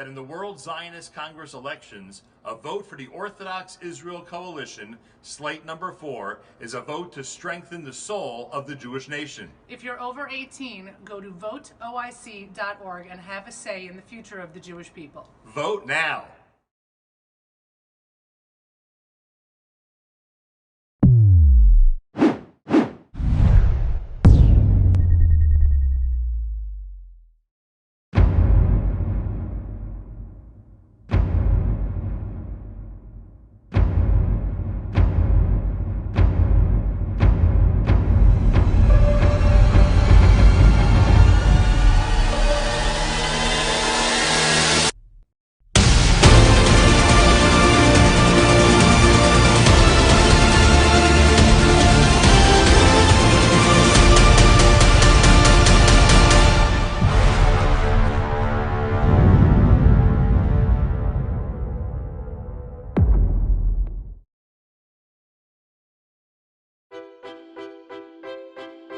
that in the World Zionist Congress elections, a vote for the Orthodox Israel Coalition, slate number 4, is a vote to strengthen the soul of the Jewish nation. If you're over 18, go to voteoic.org and have a say in the future of the Jewish people. Vote now.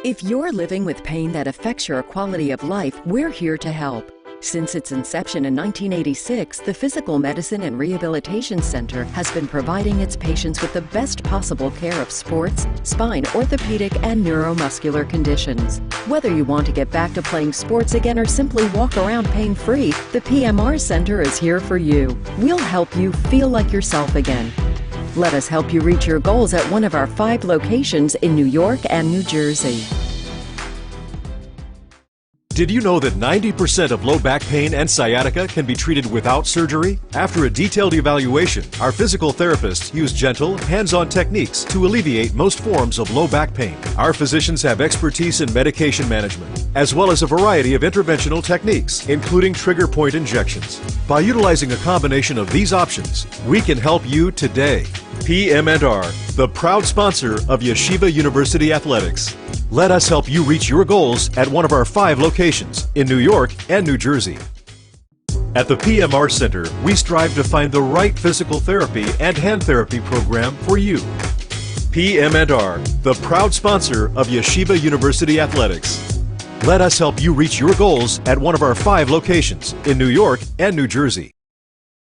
If you're living with pain that affects your quality of life, we're here to help. Since its inception in 1986, the Physical Medicine and Rehabilitation Center has been providing its patients with the best possible care of sports, spine, orthopedic, and neuromuscular conditions. Whether you want to get back to playing sports again or simply walk around pain-free, the PMR Center is here for you. We'll help you feel like yourself again. Let us help you reach your goals at one of our 5 locations in New York and New Jersey. Did you know that 90% of low back pain and sciatica can be treated without surgery? After a detailed evaluation, our physical therapists use gentle, hands-on techniques to alleviate most forms of low back pain. Our physicians have expertise in medication management, as well as a variety of interventional techniques, including trigger point injections. By utilizing a combination of these options, we can help you today. PMR, the proud sponsor of Yeshiva University Athletics. Let us help you reach your goals at one of our 5 locations in New York and New Jersey. At the PMR Center, we strive to find the right physical therapy and hand therapy program for you. PMR, the proud sponsor of Yeshiva University Athletics. Let us help you reach your goals at one of our 5 locations in New York and New Jersey.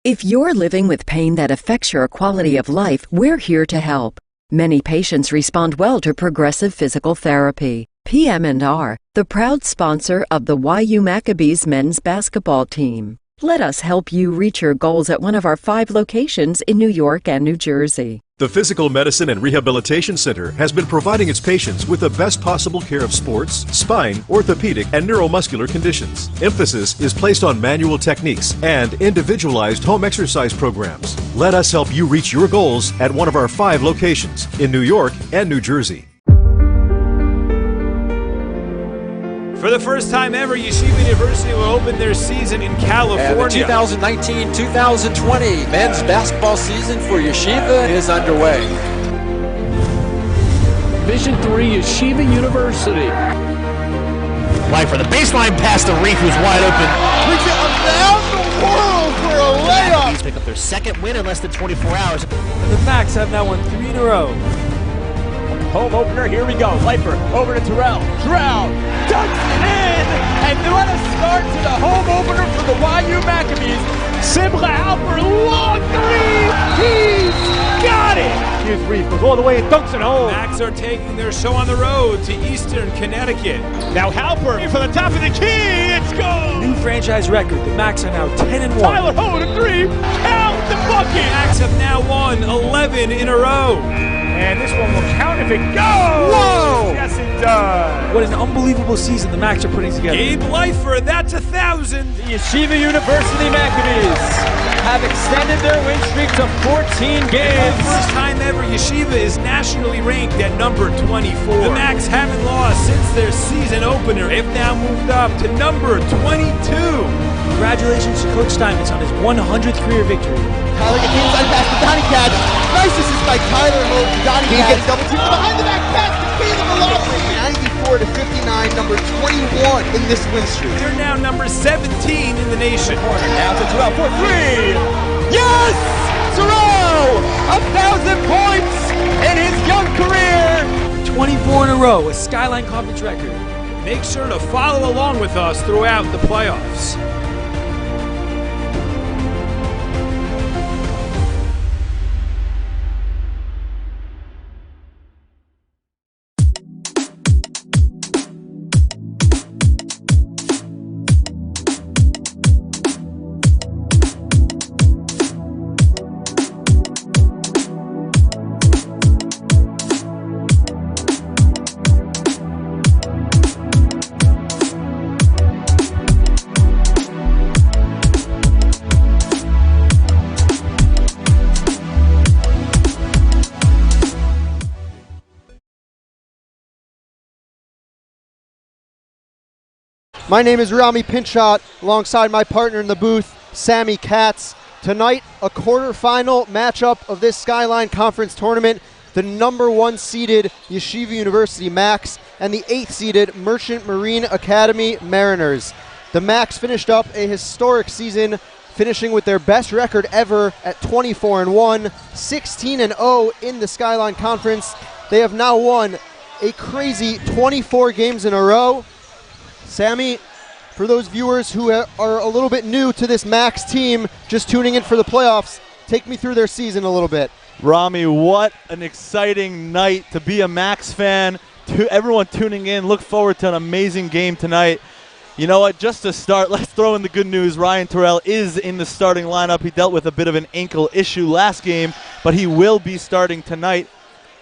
If you're living with pain that affects your quality of life, we're here to help. Many patients respond well to progressive physical therapy. PMR, the proud sponsor of the YU Maccabees men's basketball team. Let us help you reach your goals at one of our 5 locations in New York and New Jersey. The Physical Medicine and Rehabilitation Center has been providing its patients with the best possible care of sports, spine, orthopedic, and neuromuscular conditions. Emphasis is placed on manual techniques and individualized home exercise programs. Let us help you reach your goals at one of our 5 locations in New York and New Jersey. For the first time ever, Yeshiva University will open their season in California. And the 2019-2020 men's basketball season for Yeshiva is underway. Division III, Yeshiva University. Like for the baseline pass to Reef, who's wide open. Reach it around the world for a layup. He's picked up their 2nd win in less than 24 hours. And the Macs have now won 3 in a row. Home opener, here we go. Leifer over to Terrell. Terrell dunks it in! And what a start to the home opener for the YU Maccabees. Simcha Alper, long 3! He's got it! Here's Reef, goes all the way and dunks it home. The Macs are taking their show on the road to Eastern Connecticut. Now Halper from the top of the key, it's goal! New franchise record, the Macs are now 10-1. Tyler Ho to 3, count the bucket! The Macs have now won 11 in a row. And this one will count if it goes! Whoa! Yes, it does! What an unbelievable season the Macs are putting together. Gabe Leifer, that's 1,000. The Yeshiva University Maccabees have extended their win streak to 14 games. For the first time ever, Yeshiva is nationally ranked at number 24. The Macs haven't lost since their season opener. They've now moved up to number 22. Congratulations to Coach Steinmetz on his 100th career victory. Tyler gets inside pass to Donnie Katz. Nice assist by Tyler Ho. Donnie Katz double team behind the back pass to Caleb Velocity. 94 to 59, number 21 in this win streak. They're now number 17 in the nation. Now to Terrell for 3. Yes! Terrell! 1,000 points in his young career. 24 in a row, a SKYLINE Conference record. Make sure to follow along with us throughout the playoffs. My name is Rami Pinchot, alongside my partner in the booth, Sammy, Katz. Tonight, a quarterfinal matchup of this SKYLINE Conference tournament. The number 1 seeded Yeshiva University Max and the 8th seeded Merchant Marine Academy Mariners. The Max finished up a historic season, finishing with their best record ever at 24-1, 16-0 in the SKYLINE Conference. They have now won a crazy 24 games in a row. Sammy, for those viewers who are a little bit new to this Max team, just tuning in for the playoffs, take me through their season a little bit. Rami, what an exciting night to be a Max fan. To everyone tuning in, look forward to an amazing game tonight. You know what, just to start, let's throw in the good news. Ryan Terrell is in the starting lineup. He dealt with a bit of an ankle issue last game, but he will be starting tonight.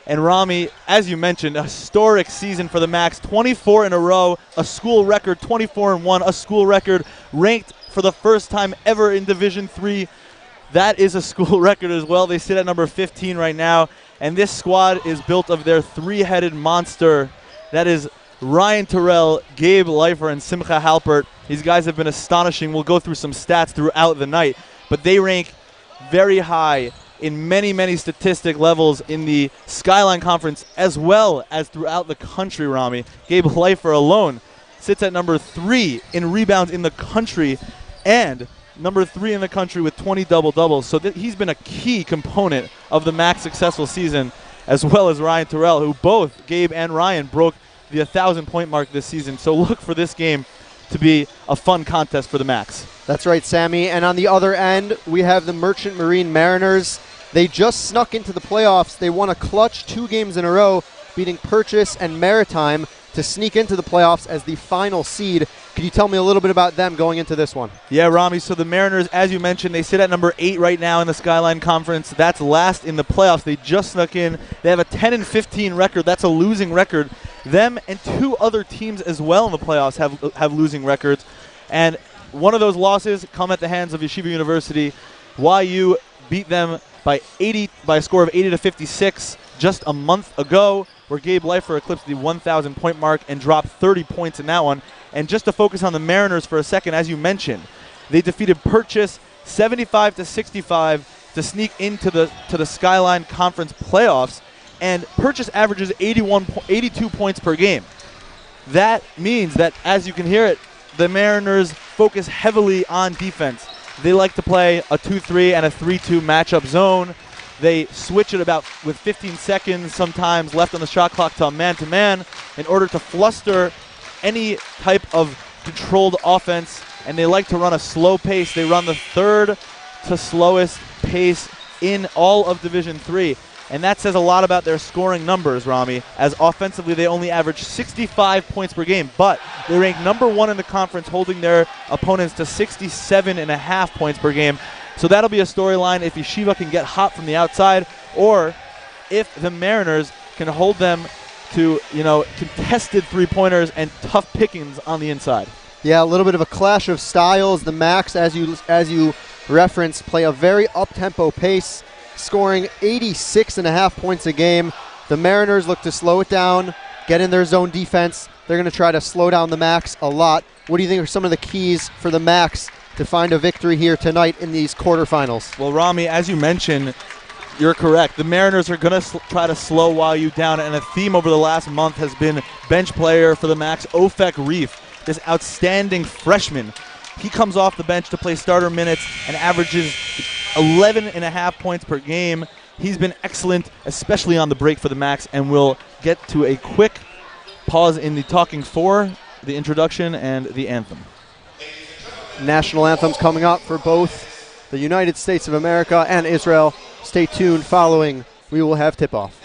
And Rami, as you mentioned, a historic season for the Max, 24 in a row, a school record, 24-1, a school record, ranked for the first time ever in Division III. That is a school record as well. They sit at number 15 right now, and this squad is built of their three-headed monster. That is Ryan Terrell, Gabe Leifer, and Simcha Halpert. These guys have been astonishing. We'll go through some stats throughout the night, but they rank very high in many, many statistic levels in the SKYLINE Conference as well as throughout the country, Rami. Gabe Leifer alone sits at number 3 in rebounds in the country and number 3 in the country with 20 double-doubles. So he's been a key component of the Max successful season, as well as Ryan Terrell, who both Gabe and Ryan broke the 1,000-point mark this season. So look for this game to be a fun contest for the Max. That's right, Sammy. And on the other end, we have the Merchant Marine Mariners. They just snuck into the playoffs. They won a clutch 2 games in a row, beating Purchase and Maritime to sneak into the playoffs as the final seed. Could you tell me a little bit about them going into this one? Yeah, Rami, so the Mariners, as you mentioned, they sit at number 8 right now in the SKYLINE Conference. That's last in the playoffs. They just snuck in. They have a 10-15 record. That's a losing record. Them and 2 other teams as well in the playoffs have losing records. And one of those losses come at the hands of Yeshiva University. YU beat them by a score of 80-56 just a month ago, where Gabe Leifer eclipsed the 1,000-point mark and dropped 30 points in that one. And just to focus on the Mariners for a second, as you mentioned, they defeated Purchase 75-65 to sneak into the SKYLINE Conference playoffs, and Purchase averages 82 points per game. That means that, as you can hear it, the Mariners focus heavily on defense. They like to play a 2-3 and a 3-2 matchup zone. They switch it about with 15 seconds sometimes left on the shot clock to a man-to-man in order to fluster any type of controlled offense, and they like to run a slow pace. They run the 3rd to slowest pace in all of Division III, and that says a lot about their scoring numbers, Rami, as offensively they only average 65 points per game, but they rank number 1 in the conference, holding their opponents to 67.5 points per game. So that'll be a storyline if Yeshiva can get hot from the outside, or if the Mariners can hold them to, contested three-pointers and tough pickings on the inside. Yeah, a little bit of a clash of styles. The Max, as you referenced, play a very up-tempo pace, scoring 86.5 points a game. The Mariners look to slow it down, get in their zone defense. They're going to try to slow down the Max a lot. What do you think are some of the keys for the Max to find a victory here tonight in these quarterfinals? Well, Rami, as you mentioned, you're correct. The Mariners are going to try to slow YU down, and a theme over the last month has been bench player for the Max, Ofek Reef, this outstanding freshman. He comes off the bench to play starter minutes and averages 11.5 points per game. He's been excellent, especially on the break for the Max, and we'll get to a quick pause in the talking for the introduction and the anthem. National anthems coming up for both the United States of America and Israel. Stay tuned. Following, we will have tip-off.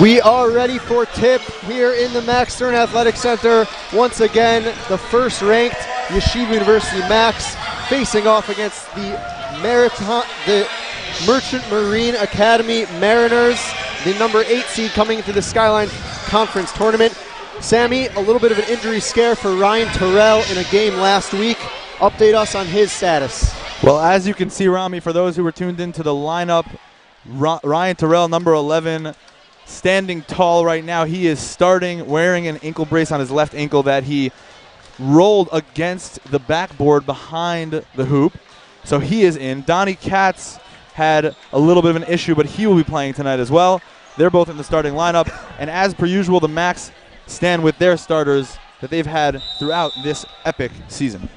We are ready for tip here in the Max Stern Athletic Center. Once again, the first-ranked Yeshiva University Max facing off against the Merchant Marine Academy Mariners, the number 8 seed coming into the SKYLINE Conference Tournament. Sammy, a little bit of an injury scare for Ryan Terrell in a game last week. Update us on his status. Well, as you can see, Rami, for those who were tuned into the lineup, Ryan Terrell, number 11, standing tall right now. He is starting, wearing an ankle brace on his left ankle that he rolled against the backboard behind the hoop. So he is in. Donnie Katz had a little bit of an issue, but he will be playing tonight as well. They're both in the starting lineup. And as per usual, the Max stand with their starters that they've had throughout this epic season.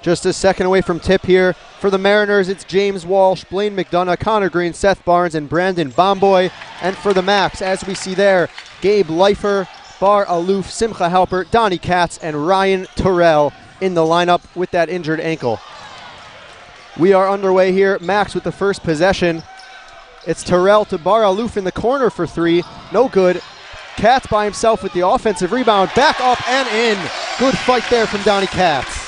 Just a second away from tip here. For the Mariners, it's James Walsh, Blaine McDonough, Connor Green, Seth Barnes, and Brandon Bomboy. And for the Max, as we see there, Gabe Leifer, Bar Aloof, Simcha Halpert, Donnie Katz, and Ryan Terrell in the lineup with that injured ankle. We are underway here. Max with the first possession. It's Terrell to Bar Aloof in the corner for 3. No good. Katz by himself with the offensive rebound. Back up and in. Good fight there from Donnie Katz.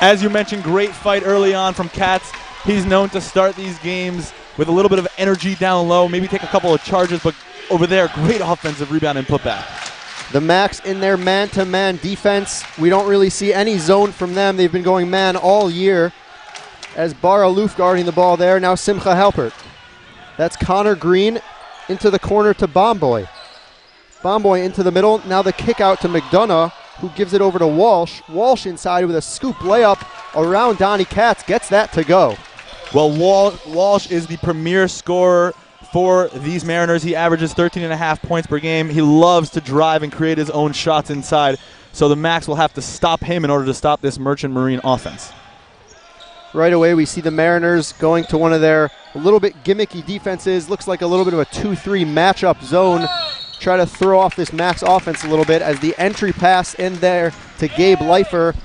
As you mentioned, great fight early on from Katz. He's known to start these games with a little bit of energy down low, maybe take a couple of charges, but over there, great offensive rebound and putback. The Max in their man-to-man defense. We don't really see any zone from them. They've been going man all year. As Bar Aloof guarding the ball there, now Simcha Halpert. That's Connor Green into the corner to Bomboy. Bomboy into the middle. Now the kick out to McDonough, who gives it over to Walsh. Walsh inside with a scoop layup around Donnie Katz. Gets that to go. Well, Walsh is the premier scorer for these Mariners. He averages 13.5 points per game. He loves to drive and create his own shots inside. So the Max will have to stop him in order to stop this Merchant Marine offense. Right away, we see the Mariners going to one of their a little bit gimmicky defenses. Looks like a little bit of a 2-3 matchup zone. Try to throw off this Max offense a little bit as the entry pass in there to Gabe Leifer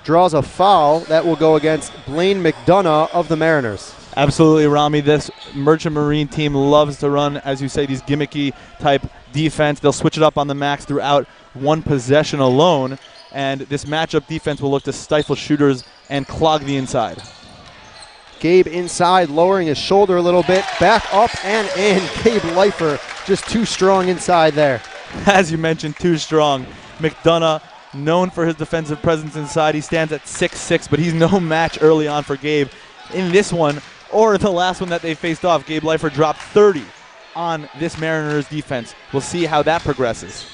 draws a foul that will go against Blaine McDonough of the Mariners. Absolutely, Rami. This Merchant Marine team loves to run, as you say, these gimmicky type defense. They'll switch it up on the Max throughout one possession alone, and this matchup defense will look to stifle shooters and clog the inside. Gabe inside, lowering his shoulder a little bit. Back up and in. Gabe Leifer just too strong inside there. As you mentioned, too strong. McDonough, known for his defensive presence inside. He stands at 6'6", but he's no match early on for Gabe. In this one, or the last one that they faced off, Gabe Leifer dropped 30 on this Mariners defense. We'll see how that progresses.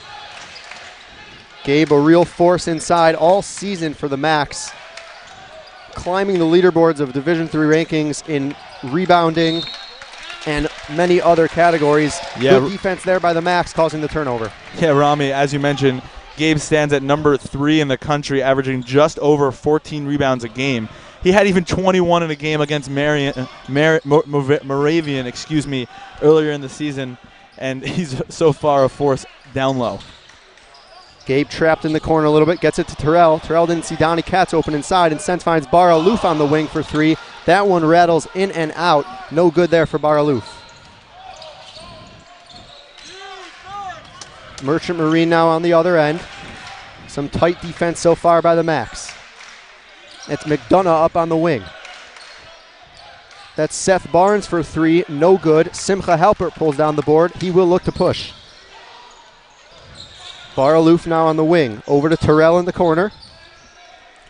Gabe, a real force inside all season for the Max. Climbing the leaderboards of Division III rankings in rebounding and many other categories. Yeah. Good defense there by the Max, causing the turnover. Yeah, Rami, as you mentioned, Gabe stands at number 3 in the country, averaging just over 14 rebounds a game. He had even 21 in a game against Moravian, earlier in the season, and he's so far a force down low. Gabe trapped in the corner a little bit, gets it to Terrell. Terrell didn't see Donnie Katz open inside, and Sent finds Bar Aloof on the wing for 3. That one rattles in and out. No good there for Bar Aloof. Merchant Marine now on the other end. Some tight defense so far by the Max. It's McDonough up on the wing. That's Seth Barnes for 3. No good. Simcha Halpert pulls down the board. He will look to push. Bar Aloof now on the wing. Over to Terrell in the corner.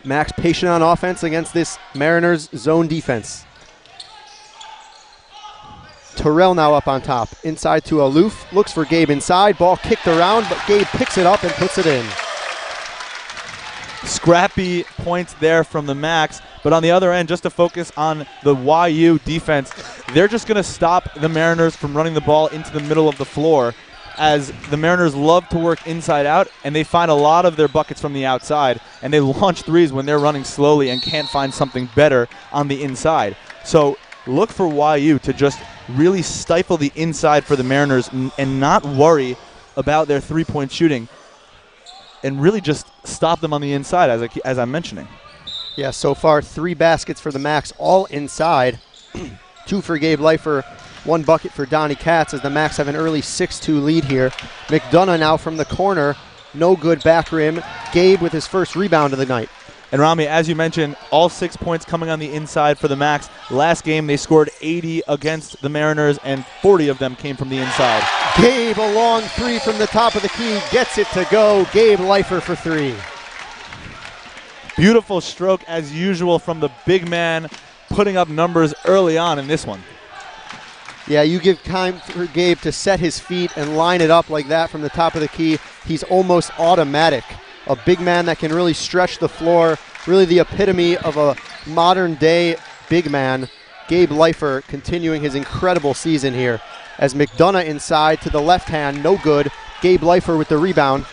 Max patient on offense against this Mariners zone defense. Terrell now up on top. Inside to Aloof. Looks for Gabe inside. Ball kicked around, but Gabe picks it up and puts it in. Scrappy points there from the Max, but on the other end, just to focus on the YU defense, they're just going to stop the Mariners from running the ball into the middle of the floor, as the Mariners love to work inside out, and they find a lot of their buckets from the outside, and they launch threes when they're running slowly and can't find something better on the inside. So look for YU to just really stifle the inside for the Mariners and not worry about their three-point shooting, and really just stop them on the inside, as I'm mentioning. Yeah, so far 3 baskets for the Max, all inside. 2 for Gabe Leifer, One bucket for Donnie Katz as the Macs have an early 6-2 lead here. McDonough now from the corner. No good back rim. Gabe with his first rebound of the night. And Rami, as you mentioned, all 6 points coming on the inside for the Macs. Last game, they scored 80 against the Mariners, and 40 of them came from the inside. Gabe, a long three from the top of the key, gets it to go. Gabe Leifer for three. Beautiful stroke, as usual, from the big man, putting up numbers early on in this one. Yeah, you give time for Gabe to set his feet and line it up like that from the top of the key. He's almost automatic. A big man that can really stretch the floor, really the epitome of a modern-day big man. Gabe Leifer continuing his incredible season here. As McDonough inside to the left hand, no good. Gabe Leifer with the rebound.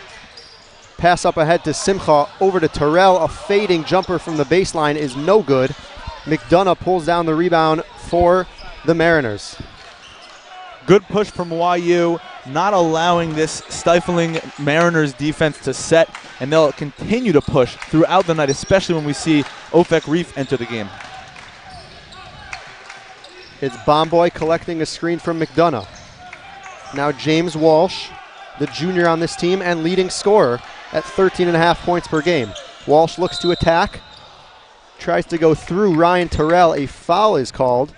Pass up ahead to Simcha, over to Terrell. A fading jumper from the baseline is no good. McDonough pulls down the rebound for the Mariners. Good push from YU, not allowing this stifling Mariners defense to set, and they'll continue to push throughout the night, especially when we see Ofek Reef enter the game. It's Bomboy collecting a screen from McDonough. Now James Walsh, the junior on this team and leading scorer at 13.5 points per game. Walsh looks to attack, tries to go through Ryan Terrell. A foul is called.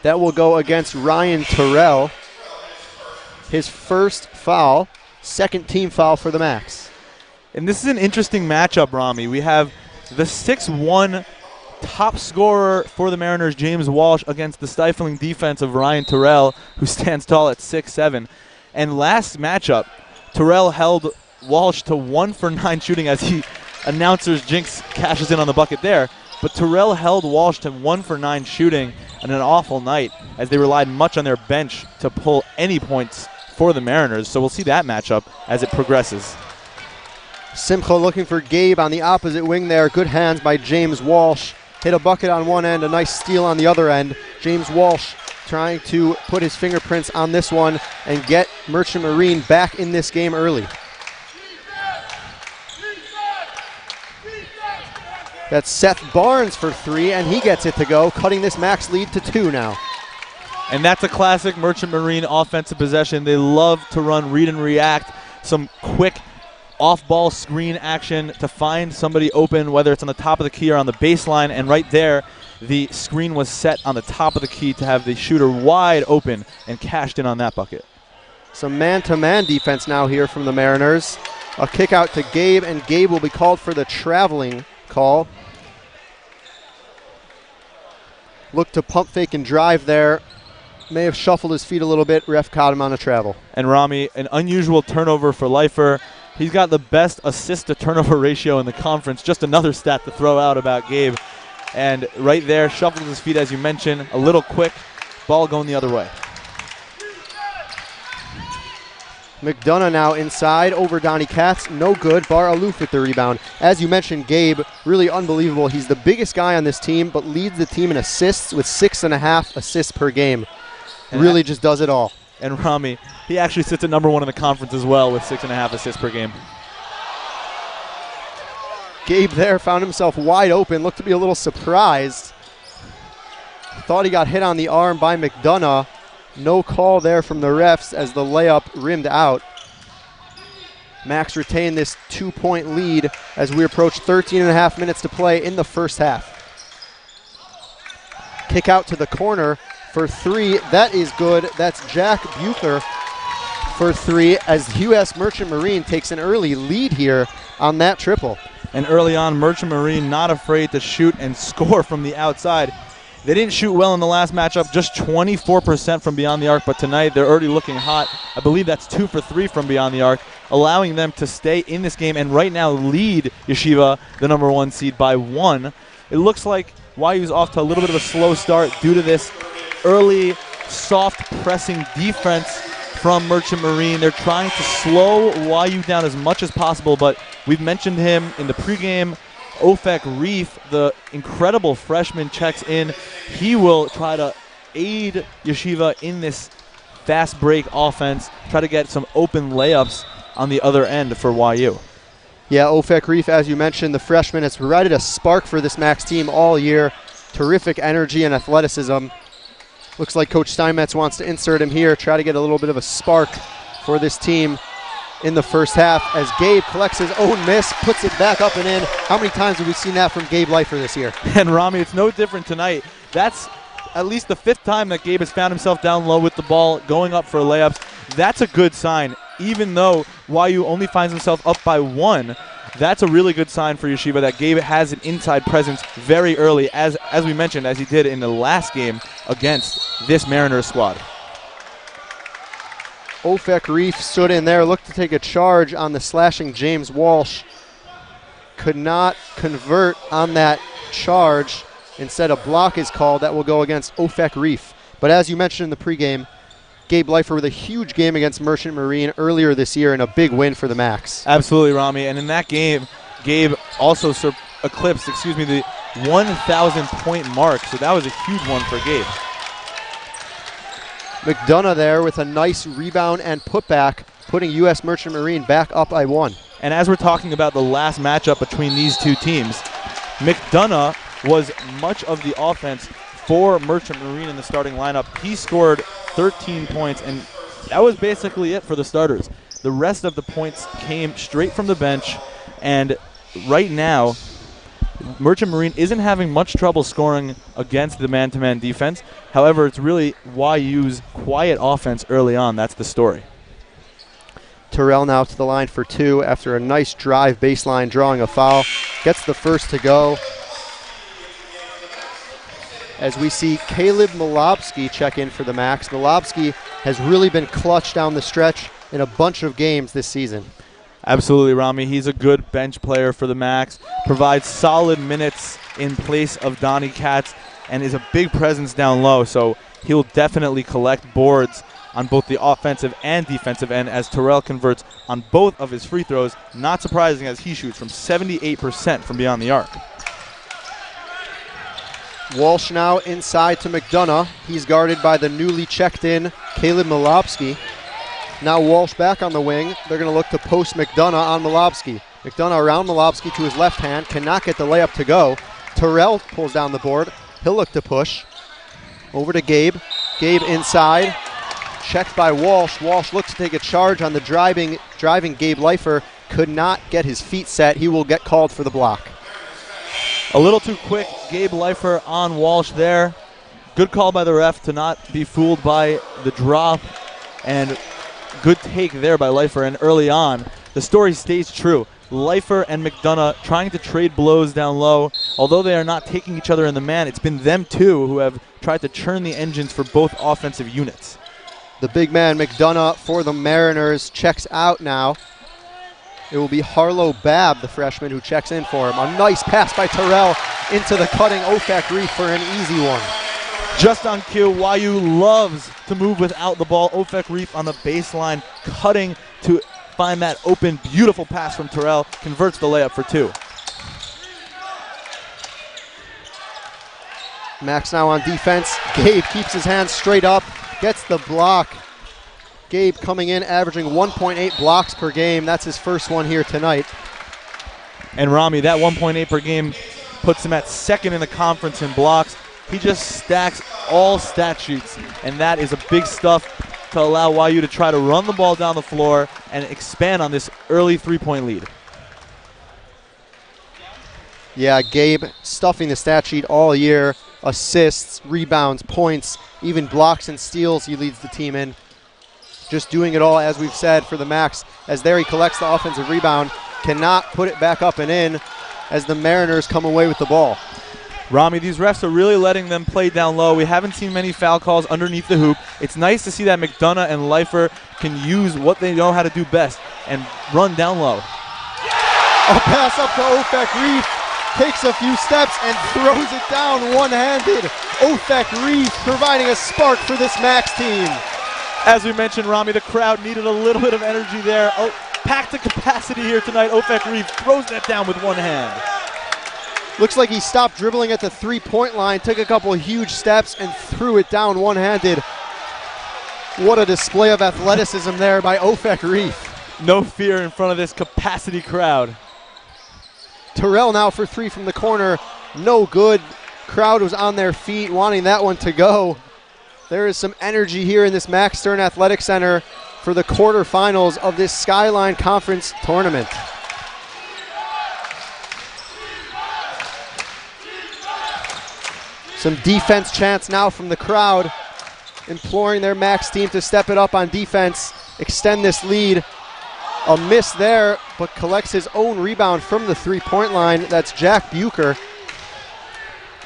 That will go against Ryan Terrell. His first foul, second team foul for the Macs. And this is an interesting matchup, Rami. We have the 6'1" top scorer for the Mariners, James Walsh, against the stifling defense of Ryan Terrell, who stands tall at 6'7". And last matchup, Terrell held Walsh to 1 for 9 shooting as he announcer's jinx cashes in on the bucket there. But Terrell held Walsh to 1 for 9 shooting on an awful night as they relied much on their bench to pull any points for the Mariners. So we'll see that matchup as it progresses. Simcha looking for Gabe on the opposite wing there. Good hands by James Walsh. Hit a bucket on one end, a nice steal on the other end. James Walsh trying to put his fingerprints on this one and get Merchant Marine back in this game early. That's Seth Barnes for three, and he gets it to go, cutting this Max lead to 2 now. And that's a classic Merchant Marine offensive possession. They love to run read and react, some quick off-ball screen action to find somebody open, whether it's on the top of the key or on the baseline. And right there, the screen was set on the top of the key to have the shooter wide open and cashed in on that bucket. Some man-to-man defense now here from the Mariners. A kick out to Gabe, and Gabe will be called for the traveling call. Looked to pump fake and drive there. May have shuffled his feet a little bit. Ref caught him on a travel. And Rami, an unusual turnover for Leifer. He's got the best assist to turnover ratio in the conference. Just another stat to throw out about Gabe. And right there, shuffled his feet, as you mentioned, a little quick. Ball going the other way. McDonough now inside over Donnie Katz. No good. Bar Aloof with the rebound. As you mentioned, Gabe, really unbelievable. He's the biggest guy on this team, but leads the team in assists with 6.5 assists per game. And really just does it all. And Rami, he actually sits at number 1 in the conference as well with 6.5 assists per game. Gabe there found himself wide open. Looked to be a little surprised. Thought he got hit on the arm by McDonough. No call there from the refs as the layup rimmed out. Max retained this 2-point lead as we approach 13.5 minutes to play in the first half. Kick out to the corner for 3. That is good. That's Jack Buther for 3 as U.S. Merchant Marine takes an early lead here on that triple. And early on, Merchant Marine not afraid to shoot and score from the outside. They didn't shoot well in the last matchup, just 24% from beyond the arc, but tonight they're already looking hot. I believe that's 2 for 3 from beyond the arc, allowing them to stay in this game and right now lead Yeshiva, the number 1 seed, by 1. It looks like YU's off to a little bit of a slow start due to this early soft pressing defense from Merchant Marine. They're trying to slow YU down as much as possible, but we've mentioned him in the pregame. Ofek Reef, the incredible freshman, checks in. He will try to aid Yeshiva in this fast break offense, try to get some open layups on the other end for YU. Yeah, Ofek Reef, as you mentioned, the freshman has provided a spark for this Max team all year. Terrific energy and athleticism. Looks like Coach Steinmetz wants to insert him here, try to get a little bit of a spark for this team in the first half as Gabe collects his own miss, puts it back up and in. How many times have we seen that from Gabe Leifer this year? And Rami, it's no different tonight. That's at least the 5th time that Gabe has found himself down low with the ball, going up for layups. That's a good sign. Even though YU only finds himself up by 1, that's a really good sign for Yeshiva that Gabe has an inside presence very early, as we mentioned, as he did in the last game against this Mariners squad. Ofek Reef stood in there, looked to take a charge on the slashing James Walsh. Could not convert on that charge. Instead, a block is called that will go against Ofek Reef. But as you mentioned in the pregame, Gabe Leifer with a huge game against Merchant Marine earlier this year and a big win for the Max. Absolutely, Rami. And in that game, Gabe also eclipsed, the 1,000-point mark. So that was a huge one for Gabe. McDonough there with a nice rebound and putback, putting U.S. Merchant Marine back up by 1. And as we're talking about the last matchup between these two teams, McDonough was much of the offense for Merchant Marine in the starting lineup. He scored 13 points, and that was basically it for the starters. The rest of the points came straight from the bench, and right now, Merchant Marine isn't having much trouble scoring against the man-to-man defense. However, it's really YU's quiet offense early on. That's the story. Terrell now to the line for 2 after a nice drive baseline, drawing a foul. Gets the first to go. As we see Caleb Malobsky check in for the Max. Malobsky has really been clutch down the stretch in a bunch of games this season. Absolutely, Rami. He's a good bench player for the Max, provides solid minutes in place of Donnie Katz, and is a big presence down low, so he'll definitely collect boards on both the offensive and defensive end as Terrell converts on both of his free throws, not surprising as he shoots from 78% from beyond the arc. Walsh now inside to McDonough. He's guarded by the newly checked in Caleb Malobsky. Now Walsh back on the wing. They're going to look to post McDonough on Malobsky. McDonough around Malobsky to his left hand. Cannot get the layup to go. Terrell pulls down the board. He'll look to push. Over to Gabe. Gabe inside. Checked by Walsh. Walsh looks to take a charge on the driving Gabe Leifer. Could not get his feet set. He will get called for the block. A little too quick. Gabe Leifer on Walsh there. Good call by the ref to not be fooled by the drop. And good take there by Leifer, and early on, the story stays true. Leifer and McDonough trying to trade blows down low. Although they are not taking each other in the man, it's been them two who have tried to churn the engines for both offensive units. The big man, McDonough, for the Mariners, checks out now. It will be Harlow Babb, the freshman, who checks in for him. A nice pass by Terrell into the cutting Ofek Reef for an easy one. Just on cue, YU loves to move without the ball. Ofek Reef on the baseline, cutting to find that open, beautiful pass from Terrell. Converts the layup for 2. Max now on defense. Gabe keeps his hands straight up, gets the block. Gabe coming in, averaging 1.8 blocks per game. That's his first one here tonight. And Rami, that 1.8 per game puts him at second in the conference in blocks. He just stacks all stat sheets, and that is a big stuff to allow YU to try to run the ball down the floor and expand on this early 3-point lead. Yeah, Gabe stuffing the stat sheet all year. Assists, rebounds, points, even blocks and steals he leads the team in. Just doing it all, as we've said, for the Max. As there he collects the offensive rebound, cannot put it back up and in as the Mariners come away with the ball. Rami, these refs are really letting them play down low. We haven't seen many foul calls underneath the hoop. It's nice to see that McDonough and Leifer can use what they know how to do best and run down low. A pass up to Ofek Reef, takes a few steps and throws it down one-handed. Ofek Reef providing a spark for this Max team. As we mentioned, Rami, the crowd needed a little bit of energy there. Oh, packed to capacity here tonight. Ofek Reef throws that down with one hand. Looks like he stopped dribbling at the three-point line, took a couple of huge steps, and threw it down one-handed. What a display of athleticism there by Ofek Reef. No fear in front of this capacity crowd. Terrell now for 3 from the corner. No good. Crowd was on their feet wanting that one to go. There is some energy here in this Max Stern Athletic Center for the quarterfinals of this SKYLINE Conference tournament. Some defense chants now from the crowd, imploring their Max team to step it up on defense, extend this lead. A miss there, but collects his own rebound from the three-point line. That's Jack Bucher.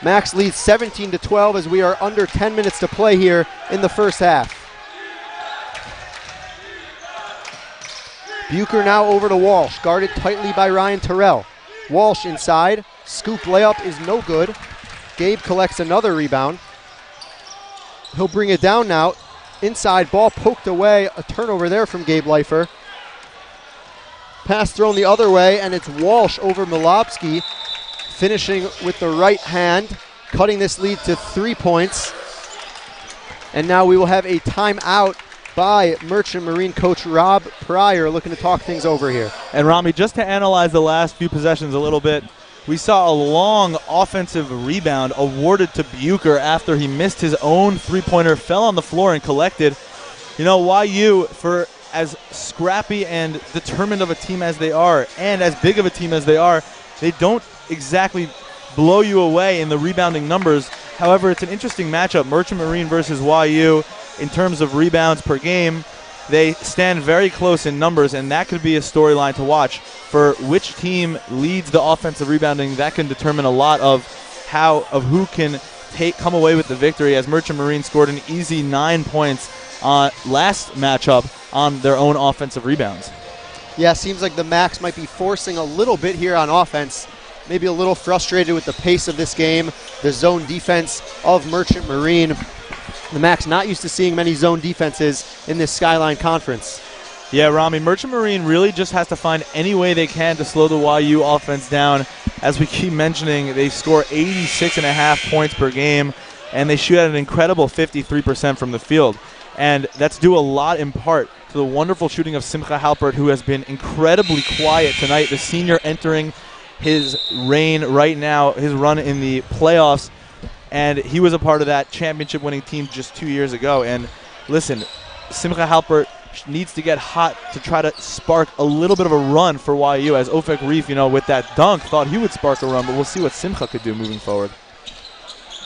Max leads 17-12 as we are under 10 minutes to play here in the first half. Bucher now over to Walsh, guarded tightly by Ryan Terrell. Walsh inside, scoop layup is no good. Gabe collects another rebound. He'll bring it down now. Inside, ball poked away, a turnover there from Gabe Leifer. Pass thrown the other way, and it's Walsh over Milobski, finishing with the right hand, cutting this lead to 3 points. And now we will have a timeout by Merchant Marine coach Rob Pryor, looking to talk things over here. And Rami, just to analyze the last few possessions a little bit, we saw a long offensive rebound awarded to Bucher after he missed his own three-pointer, fell on the floor and collected. You know, YU, for as scrappy and determined of a team as they are and as big of a team as they are, they don't exactly blow you away in the rebounding numbers. However, it's an interesting matchup, Merchant Marine versus YU. In terms of rebounds per game, they stand very close in numbers, and that could be a storyline to watch. For which team leads the offensive rebounding, that can determine a lot of who can come away with the victory, as Merchant Marine scored an easy 9 points last matchup on their own offensive rebounds. Yeah, seems like the Max might be forcing a little bit here on offense. Maybe a little frustrated with the pace of this game, the zone defense of Merchant Marine. The Max not used to seeing many zone defenses in this SKYLINE Conference. Yeah, Rami, Merchant Marine really just has to find any way they can to slow the YU offense down. As we keep mentioning, they score 86.5 points per game, and they shoot at an incredible 53% from the field. And that's due a lot in part to the wonderful shooting of Simcha Halpert, who has been incredibly quiet tonight. The senior entering his reign right now, his run in the playoffs. And he was a part of that championship-winning team just 2 years ago. And listen, Simcha Halpert needs to get hot to try to spark a little bit of a run for YU, as Ofek Reef, with that dunk, thought he would spark a run, but we'll see what Simcha could do moving forward.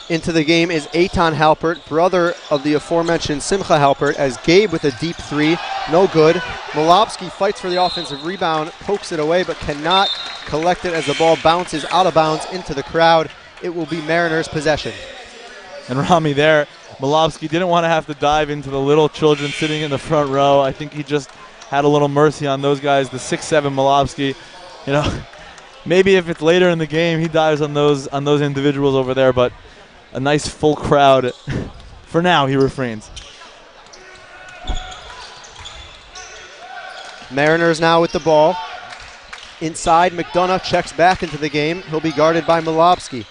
Into the game is Eitan Halpert, brother of the aforementioned Simcha Halpert, as Gabe with a deep three, no good. Milobski fights for the offensive rebound, pokes it away, but cannot collect it as the ball bounces out of bounds into the crowd. It will be Mariners' possession. And Rami there, Milobski didn't want to have to dive into the little children sitting in the front row. I think he just had a little mercy on those guys, the 6'7" Milobski. Maybe if it's later in the game, he dives on those individuals over there, but a nice full crowd. For now, he refrains. Mariners now with the ball. Inside, McDonough checks back into the game. He'll be guarded by Milobski.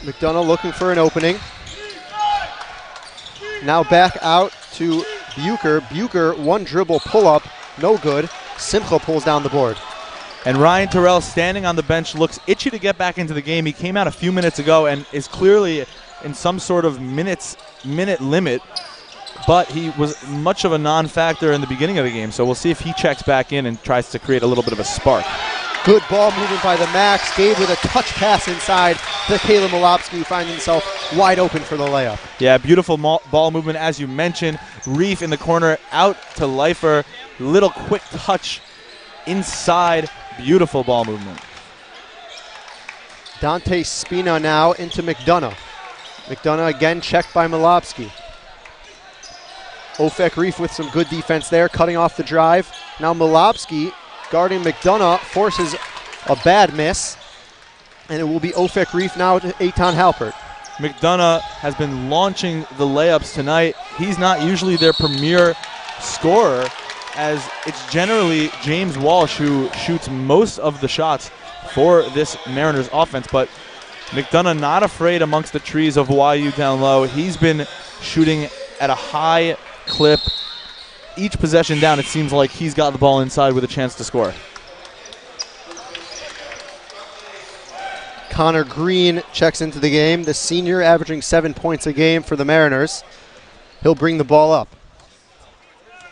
McDonough looking for an opening. Now back out to Bucher. Bucher, one dribble pull-up, no good. Simcha pulls down the board. And Ryan Terrell, standing on the bench, looks itchy to get back into the game. He came out a few minutes ago and is clearly in some sort of minute limit, but he was much of a non-factor in the beginning of the game. So we'll see if he checks back in and tries to create a little bit of a spark. Good ball movement by the Max. Gabe with a touch pass inside to Caleb Milobski, who finds himself wide open for the layup. Yeah, beautiful ball movement, as you mentioned. Reef in the corner, out to Leifer. Little quick touch inside. Beautiful ball movement. Dante Spina now into McDonough. McDonough again checked by Milobski. Ofek Reef with some good defense there, cutting off the drive. Now Milobski guarding McDonough forces a bad miss, and it will be Ofek Reef now to Eitan Halpert. McDonough has been launching the layups tonight. He's not usually their premier scorer, as it's generally James Walsh who shoots most of the shots for this Mariners offense, but McDonough not afraid amongst the trees of YU down low. He's been shooting at a high clip. Each possession down, it seems like he's got the ball inside with a chance to score. Connor Green checks into the game, the senior averaging 7 points a game for the Mariners. He'll bring the ball up.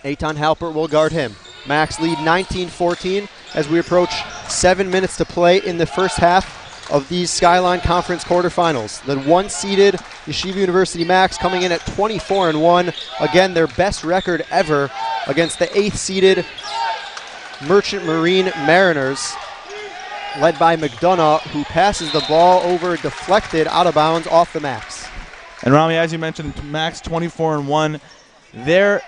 Eitan Halpert will guard him. Max lead 19-14 as we approach 7 minutes to play in the first half of these SKYLINE Conference quarterfinals. The one-seeded Yeshiva University Max coming in at 24-1. Again, their best record ever against the 8th-seeded Merchant Marine Mariners, led by McDonough, who passes the ball over, deflected, out of bounds, off the Max. And Rami, as you mentioned, Max 24-1. They're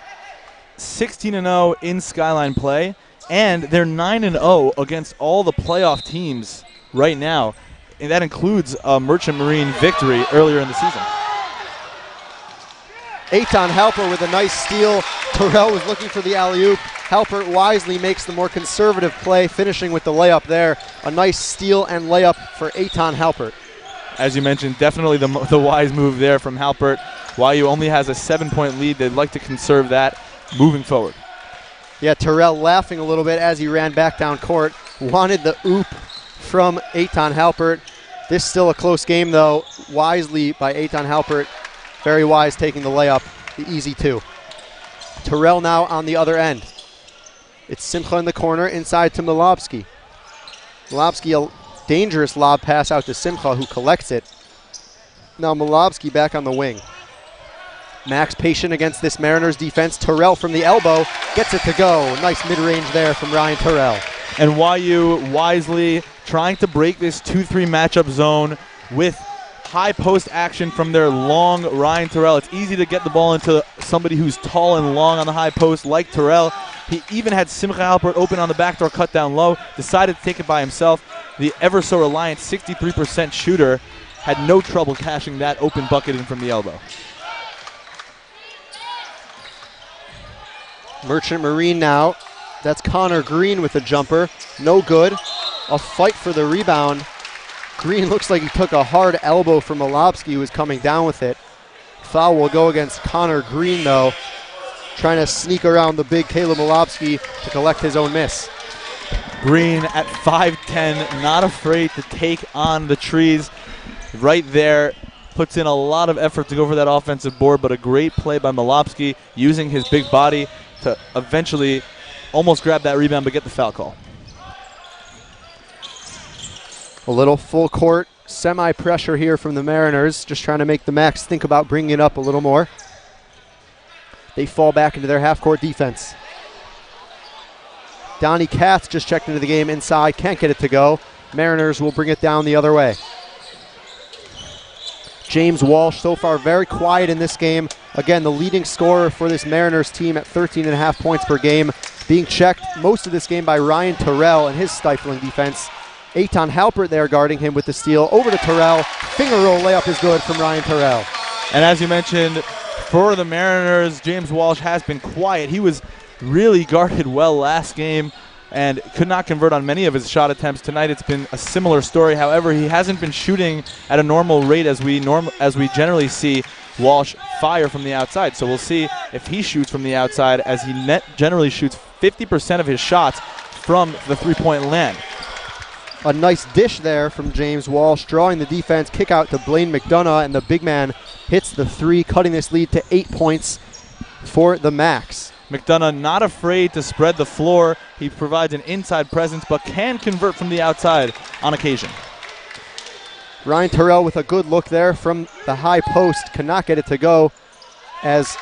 16-0 in SKYLINE play, and they're 9-0 against all the playoff teams right now. And that includes a Merchant Marine victory earlier in the season. Eitan Halpert with a nice steal. Terrell was looking for the alley-oop. Halpert wisely makes the more conservative play, finishing with the layup there. A nice steal and layup for Eitan Halpert. As you mentioned, definitely the wise move there from Halpert. YU only has a 7-point lead. They'd like to conserve that moving forward. Yeah, Terrell laughing a little bit as he ran back down court. Wanted the oop from Eitan Halpert. This still a close game, though. Wisely by Eitan Halpert. Very wise, taking the layup, the easy two. Terrell now on the other end. It's Simcha in the corner, inside to Milobsky. Milobsky, a dangerous lob pass out to Simcha, who collects it. Now Milobsky back on the wing. Max patient against this Mariners defense. Terrell from the elbow gets it to go. Nice mid-range there from Ryan Terrell. And YU wisely trying to break this 2-3 matchup zone with high post action from their long Ryan Terrell. It's easy to get the ball into somebody who's tall and long on the high post like Terrell. He even had Simcha Halpert open on the backdoor cut down low, decided to take it by himself. The ever so reliant 63% shooter had no trouble cashing that open bucket in from the elbow. Merchant Marine now. That's Connor Green with a jumper. No good. A fight for the rebound. Green looks like he took a hard elbow from Milobsky, who was coming down with it. Foul will go against Connor Green, though, trying to sneak around the big Caleb Milobsky to collect his own miss. Green at 5'10", not afraid to take on the trees. Right there, puts in a lot of effort to go for that offensive board, but a great play by Milobsky, using his big body to eventually almost grab that rebound but get the foul call. A little full court semi-pressure here from the Mariners, just trying to make the Max think about bringing it up a little more. They fall back into their half-court defense. Donnie Katz just checked into the game inside, can't get it to go. Mariners will bring it down the other way. James Walsh so far very quiet in this game. Again, the leading scorer for this Mariners team at 13.5 points per game. Being checked most of this game by Ryan Terrell and his stifling defense. Eitan Halpert there guarding him with the steal. Over to Terrell. Finger roll layup is good from Ryan Terrell. And as you mentioned, for the Mariners, James Walsh has been quiet. He was really guarded well last game and could not convert on many of his shot attempts. Tonight it's been a similar story. However, he hasn't been shooting at a normal rate as we generally see Walsh fire from the outside. So we'll see if he shoots from the outside, as he generally shoots 50% of his shots from the three-point land. A nice dish there from James Walsh, drawing the defense, kick out to Blaine McDonough, and the big man hits the three, cutting this lead to 8 points for the Max. McDonough not afraid to spread the floor. He provides an inside presence, but can convert from the outside on occasion. Ryan Terrell with a good look there from the high post, cannot get it to go, as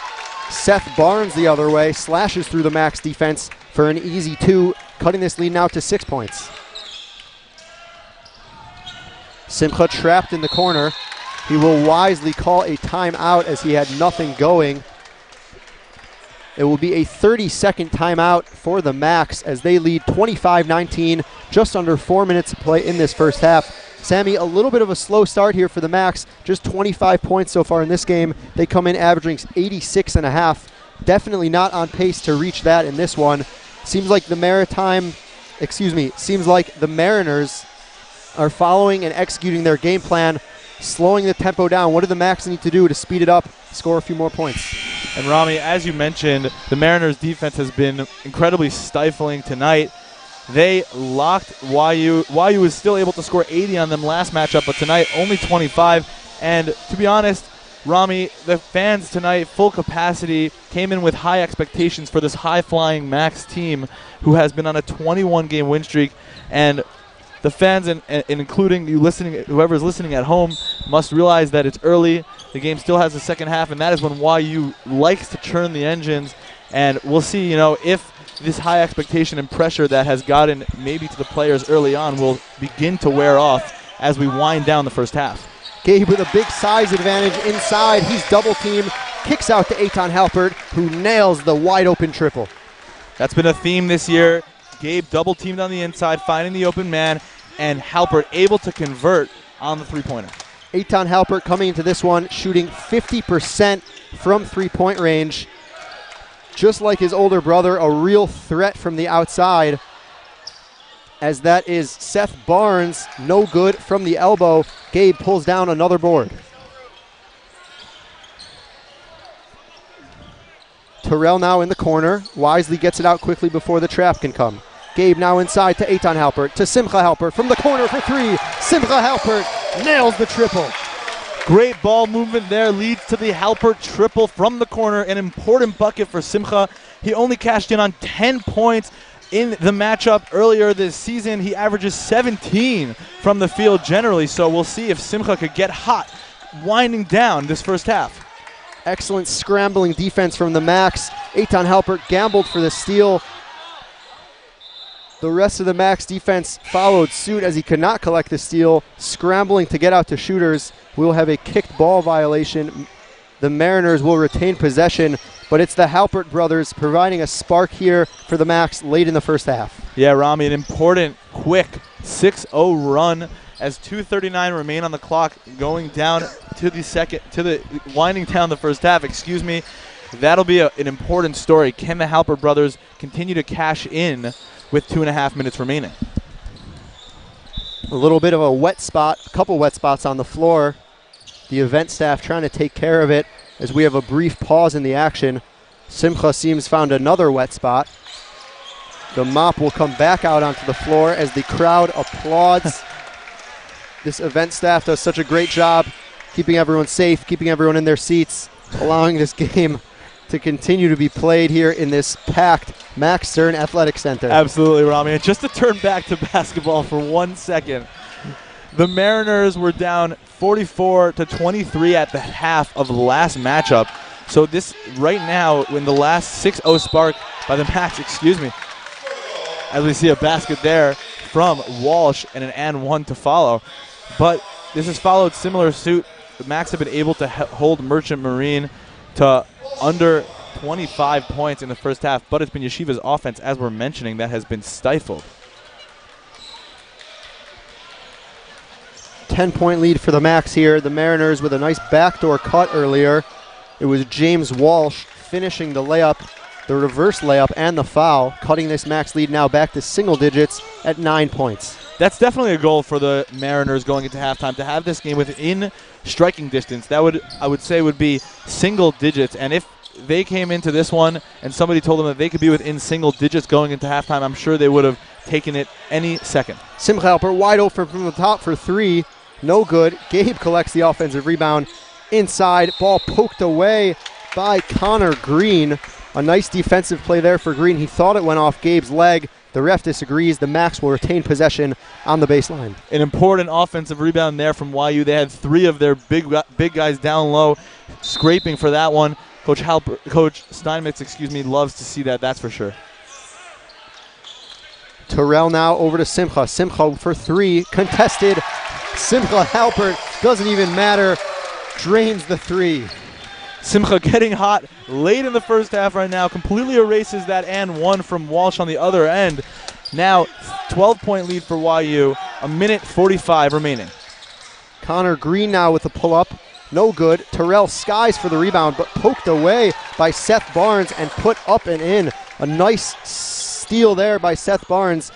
Seth Barnes the other way slashes through the Max defense for an easy two, cutting this lead now to 6 points. Simcha trapped in the corner. He will wisely call a timeout as he had nothing going. It will be a 30-second timeout for the Max as they lead 25-19, just under 4 minutes to play in this first half. Sammy, a little bit of a slow start here for the Max, just 25 points so far in this game. They come in averaging 86.5. Definitely not on pace to reach that in this one. Seems like the Mariners are following and executing their game plan, slowing the tempo down. What do the Max need to do to speed it up, score a few more points? And Rami, as you mentioned, the Mariners defense has been incredibly stifling tonight. they locked YU. YU was still able to score 80 on them last matchup, but tonight only 25. And to be honest, Rami, the fans tonight, full capacity, came in with high expectations for this high-flying Max team who has been on a 21-game win streak. And the fans, and including you listening, whoever's listening at home, must realize that it's early. The game still has a second half, and that is when YU likes to churn the engines. And we'll see, if this high expectation and pressure that has gotten maybe to the players early on will begin to wear off as we wind down the first half. Gabe with a big size advantage inside. He's double teamed, kicks out to Eitan Halpert, who nails the wide open triple. That's been a theme this year. Gabe double teamed on the inside, finding the open man, and Halpert able to convert on the three-pointer. Eitan Halpert coming into this one shooting 50% from three-point range. Just like his older brother, a real threat from the outside, as that is Seth Barnes, no good from the elbow. Gabe pulls down another board. Terrell now in the corner. Wisely gets it out quickly before the trap can come. Gabe now inside to Eitan Halpert, to Simcha Halpert from the corner for three. Simcha Halpert nails the triple. Great ball movement there, leads to the Halpert triple from the corner. An important bucket for Simcha. He only cashed in on 10 points in the matchup earlier this season. He averages 17 from the field generally, so we'll see if Simcha could get hot winding down this first half. Excellent scrambling defense from the Max. Eitan Halpert gambled for the steal. The rest of the Max defense followed suit as he could not collect the steal, scrambling to get out to shooters. We'll have a kicked ball violation. The Mariners will retain possession, but it's the Halpert brothers providing a spark here for the Max late in the first half. Yeah, Rami, an important, quick 6-0 run as 2:39 remain on the clock, going down to the winding down the first half. Excuse me. That'll be an important story. Can the Halpert brothers continue to cash in with 2.5 minutes remaining? A little bit of a wet spot, a couple wet spots on the floor. The event staff trying to take care of it as we have a brief pause in the action. Simcha seems found another wet spot. The mop will come back out onto the floor as the crowd applauds. This event staff does such a great job keeping everyone safe, keeping everyone in their seats, allowing this game to continue to be played here in this packed Max Stern Athletic Center. Absolutely, Rami. And just to turn back to basketball for 1 second, the Mariners were down 44-23 at the half of the last matchup. So this right now, in the last 6-0 spark by the Max, as we see a basket there from Walsh and an and one to follow. But this has followed similar suit. The Max have been able to hold Merchant Marine to under 25 points in the first half, but it's been Yeshiva's offense, as we're mentioning, that has been stifled. 10-point lead for the Max here. The Mariners with a nice backdoor cut earlier. It was James Walsh finishing the layup, the reverse layup, and the foul, cutting this Max lead now back to single digits at 9 points. That's definitely a goal for the Mariners going into halftime, to have this game within striking distance. That I would say would be single digits. And if they came into this one and somebody told them that they could be within single digits going into halftime, I'm sure they would have taken it any second. Simcha Halpert wide open from the top for three. No good. Gabe collects the offensive rebound inside. Ball poked away by Connor Green. A nice defensive play there for Green. He thought it went off Gabe's leg. The ref disagrees. The Max will retain possession on the baseline. An important offensive rebound there from YU. They had three of their big guys down low, scraping for that one. Coach Steinmetz, loves to see that, that's for sure. Terrell now over to Simcha. Simcha for three, contested. Simcha Halpert, doesn't even matter, drains the three. Simcha getting hot late in the first half right now, completely erases that and one from Walsh on the other end. Now 12-point lead for YU, a minute 45 remaining. Connor Green now with the pull-up, no good. Terrell skies for the rebound, but poked away by Seth Barnes and put up and in. A nice steal there by Seth Barnes,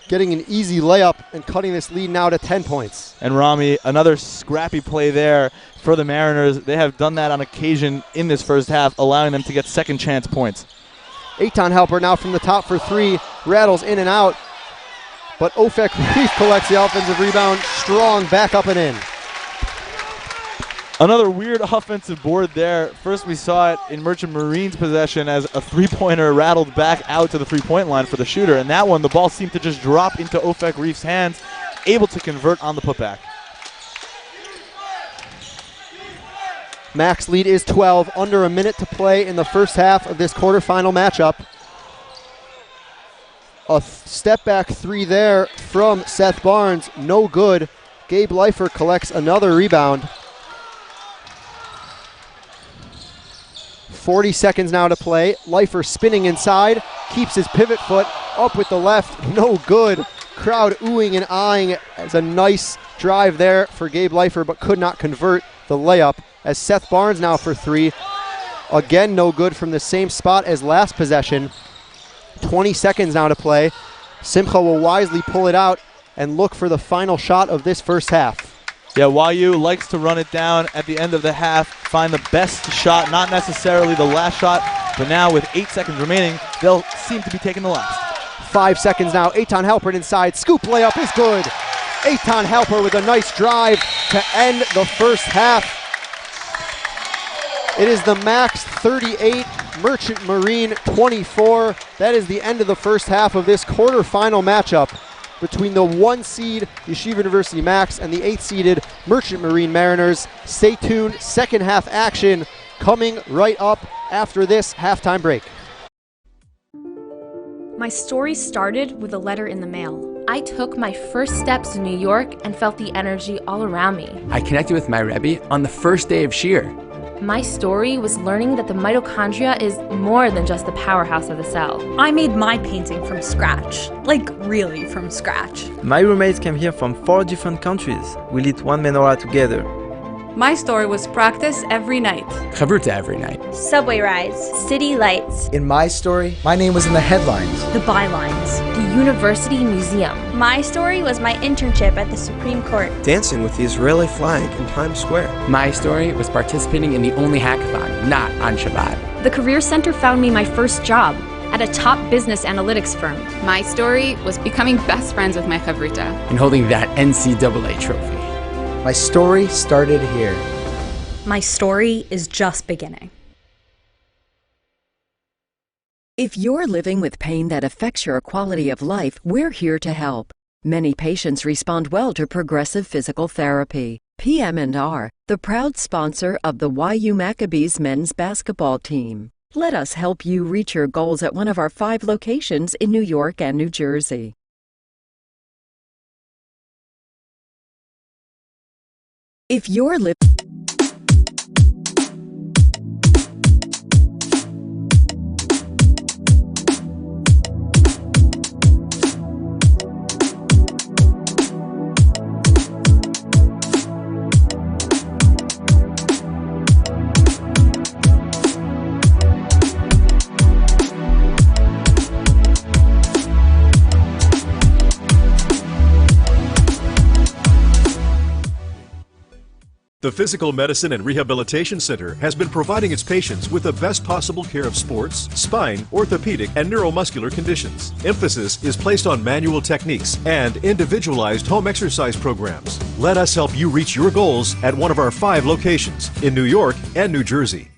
getting an easy layup and cutting this lead now to 10 points. And Rami, another scrappy play there for the Mariners. They have done that on occasion in this first half, allowing them to get second chance points. Eitan Helper now from the top for three, rattles in and out. But Ofek Reef collects the offensive rebound, strong, back up and in. Another weird offensive board there. First we saw it in Merchant Marine's possession as a three-pointer rattled back out to the three-point line for the shooter. And that one, the ball seemed to just drop into Ofek Reef's hands, able to convert on the putback. Max lead is 12, under a minute to play in the first half of this quarterfinal matchup. A step back three there from Seth Barnes, no good. Gabe Leifer collects another rebound. 40 seconds now to play. Leifer spinning inside, keeps his pivot foot, up with the left, no good. Crowd oohing and eyeing as a nice drive there for Gabe Leifer, but could not convert the layup. As Seth Barnes now for three. Again, no good from the same spot as last possession. 20 seconds now to play. Simcha will wisely pull it out and look for the final shot of this first half. Yeah, YU likes to run it down at the end of the half, find the best shot, not necessarily the last shot, but now with 8 seconds remaining, they'll seem to be taking the last. 5 seconds now, Eitan Halpern inside, scoop layup is good. Eitan Halper with a nice drive to end the first half. It is the Max 38, Merchant Marine 24. That is the end of the first half of this quarterfinal matchup between the 1 seed Yeshiva University Max and the 8 seeded Merchant Marine Mariners. Stay tuned, second half action coming right up after this halftime break. My story started with a letter in the mail. I took my first steps in New York and felt the energy all around me. I connected with my Rebbe on the first day of Shir. My story was learning that the mitochondria is more than just the powerhouse of the cell. I made my painting from scratch, like really from scratch. My roommates came here from 4 different countries. We lit one menorah together. My story was practice every night. Chavruta every night. Subway rides, city lights. In my story, my name was in the headlines. The bylines. The University Museum. My story was my internship at the Supreme Court. Dancing with the Israeli flag in Times Square. My story was participating in the only hackathon, not on Shabbat. The Career Center found me my first job at a top business analytics firm. My story was becoming best friends with my chavruta. And holding that NCAA trophy. My story started here. My story is just beginning. If you're living with pain that affects your quality of life, we're here to help. Many patients respond well to progressive physical therapy. PM&R, the proud sponsor of the YU Maccabees men's basketball team. Let us help you reach your goals at one of our 5 locations in New York and New Jersey. If you're living The Physical Medicine and Rehabilitation Center has been providing its patients with the best possible care of sports, spine, orthopedic, and neuromuscular conditions. Emphasis is placed on manual techniques and individualized home exercise programs. Let us help you reach your goals at one of our 5 locations in New York and New Jersey.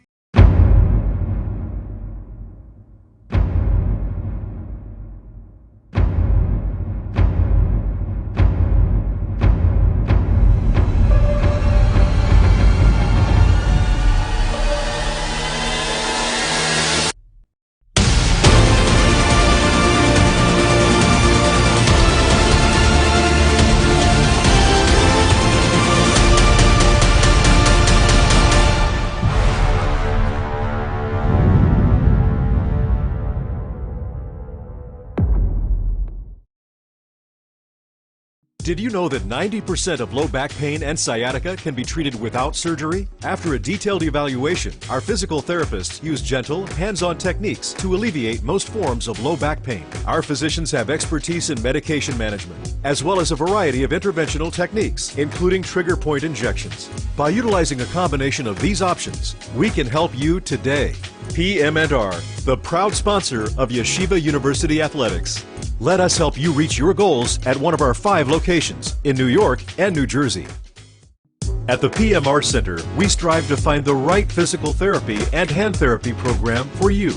Did you know that 90% of low back pain and sciatica can be treated without surgery? After a detailed evaluation, our physical therapists use gentle, hands-on techniques to alleviate most forms of low back pain. Our physicians have expertise in medication management, as well as a variety of interventional techniques, including trigger point injections. By utilizing a combination of these options, we can help you today. PMR, the proud sponsor of Yeshiva University Athletics. Let us help you reach your goals at one of our 5 locations in New York and New Jersey. At the PMR Center, we strive to find the right physical therapy and hand therapy program for you.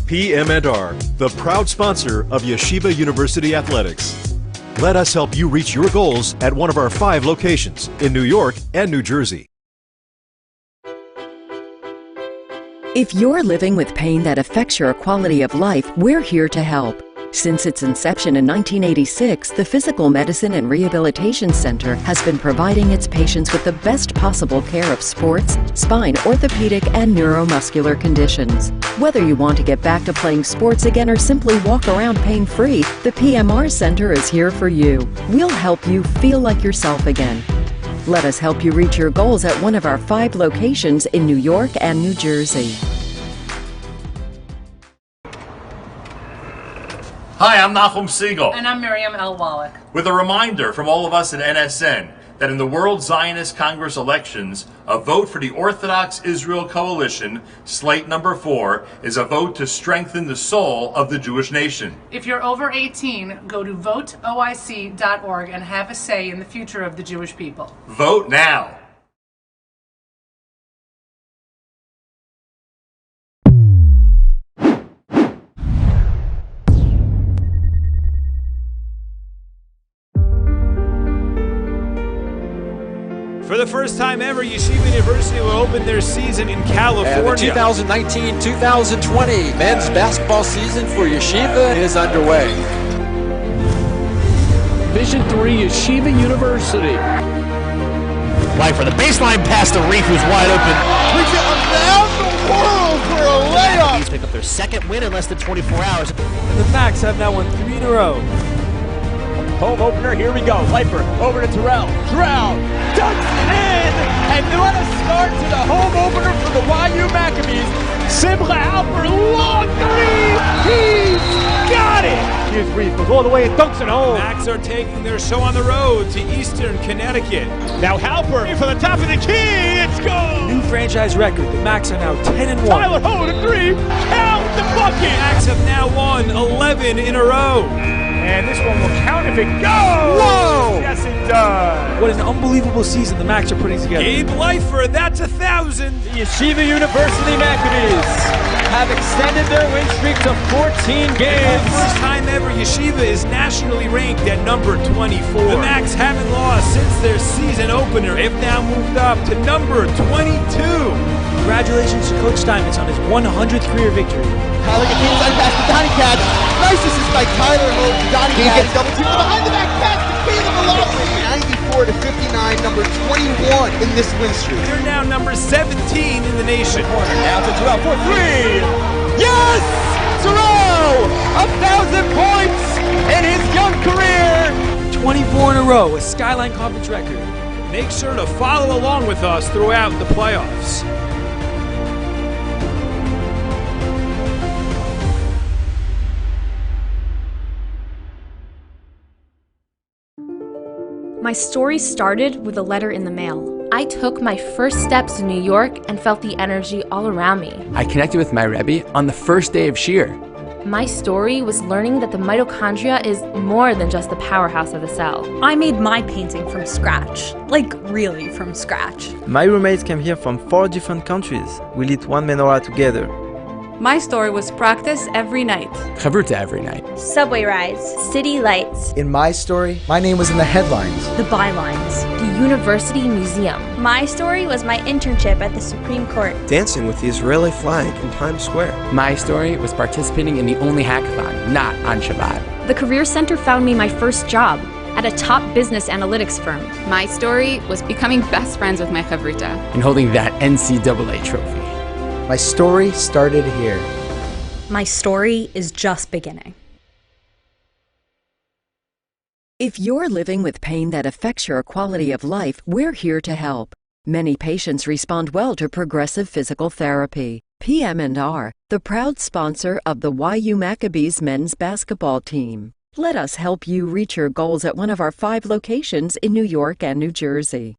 PMR, the proud sponsor of Yeshiva University Athletics. Let us help you reach your goals at one of our 5 locations in New York and New Jersey. If you're living with pain that affects your quality of life, we're here to help. Since its inception in 1986, the Physical Medicine and Rehabilitation Center has been providing its patients with the best possible care of sports, spine, orthopedic, and neuromuscular conditions. Whether you want to get back to playing sports again or simply walk around pain-free, the PMR Center is here for you. We'll help you feel like yourself again. Let us help you reach your goals at one of our 5 locations in New York and New Jersey. Hi, I'm Nachum Siegel. And I'm Miriam L. Wallach. With a reminder from all of us at NSN that in the World Zionist Congress elections, a vote for the Orthodox Israel Coalition, slate number 4, is a vote to strengthen the soul of the Jewish nation. If you're over 18, go to voteoic.org and have a say in the future of the Jewish people. Vote now. For the first time ever, Yeshiva University will open their season in California. And the 2019-2020 men's basketball season for Yeshiva is underway. Division III Yeshiva University. Lifer, the baseline pass to Reef, who's wide open. Pinchot around the world for a layup. He's picked up their second win in less than 24 hours. And the Macs have now won 3 in a row. Home opener, here we go. Lifer over to Terrell. Terrell dunks it in! And what a start to the home opener for the YU Maccabees. Simcha Alper, long 3! He's got it! Here's Reef, goes all the way and dunks it home. Macs are taking their show on the road to Eastern Connecticut. Now Halper for the top of the key, it's goal! New franchise record, the Macs are now 10-1. Tyler Ho to 3, count the bucket! Macs have now won 11 in a row. And this one will count if it goes! Whoa! Yes, it does! What an unbelievable season the Macs are putting together. Gabe Lifer, that's 1,000. The Yeshiva University Maccabees have extended their win streak to 14 games. For the first time ever, Yeshiva is nationally ranked at number 24. The Macs haven't lost since their season opener. They've now moved up to number 22. Congratulations to Coach Steinmetz on his 100th career victory. Tyler gets the inside pass to Donnie Katz. Nice assist by Tyler Ho to Donnie Katz. Gets double team behind the back pass to Caleb Velocity. 94-59, number 21 in this win streak. They're now number 17 in the nation. Now to Terrell for 3. Yes! Terrell! 1,000 points in his young career. 24 in a row, a SKYLINE Conference record. Make sure to follow along with us throughout the playoffs. My story started with a letter in the mail. I took my first steps in New York and felt the energy all around me. I connected with my Rebbe on the first day of Shir. My story was learning that the mitochondria is more than just the powerhouse of the cell. I made my painting from scratch. Like, really from scratch. My roommates came here from 4 different countries. We lit 1 menorah together. My story was practice every night. Chavruta every night. Subway rides, city lights. In my story, my name was in the headlines. The bylines. The University Museum. My story was my internship at the Supreme Court. Dancing with the Israeli flag in Times Square. My story was participating in the only hackathon, not on Shabbat. The Career Center found me my first job at a top business analytics firm. My story was becoming best friends with my chavruta. And holding that NCAA trophy. My story started here. My story is just beginning. If you're living with pain that affects your quality of life, we're here to help. Many patients respond well to progressive physical therapy. PMR, the proud sponsor of the YU Maccabees men's basketball team. Let us help you reach your goals at one of our 5 locations in New York and New Jersey.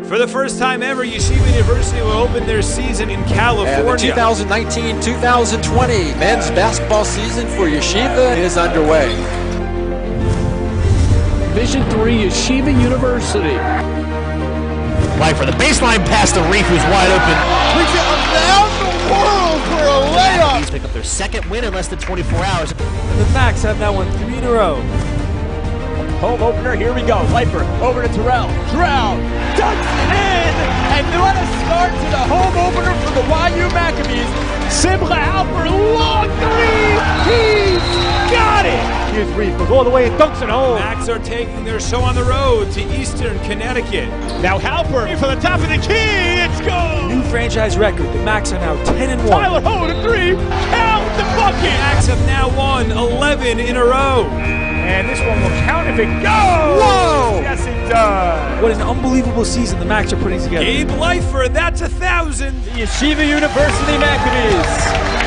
For the first time ever, Yeshiva University will open their season in California. And the 2019-2020 men's basketball season for Yeshiva is underway. Division III Yeshiva University. Lifer, the baseline pass to Reef, who's wide open. Brings it around the world for a layup. Pick up their second win in less than 24 hours. And the Macs have now won 3 in a row. Home opener, here we go. Lifer over to Terrell. Terrell dunks in, and what a start to the home opener for the YU Maccabees. Simcha Halper, long three. He's got it. Here's Reef, goes all the way and dunks it home. Macs are taking their show on the road to Eastern Connecticut. Now Halper for the top of the key. It's goal. New franchise record. The Macs are now 10-1. Tyler Ho to 3. Count the bucket. The Macs have now won 11 in a row. And this one will count if it goes! Whoa! Yes, it does! What an unbelievable season the Macs are putting together. Gabe Lifer, that's 1,000. The Yeshiva University Maccabees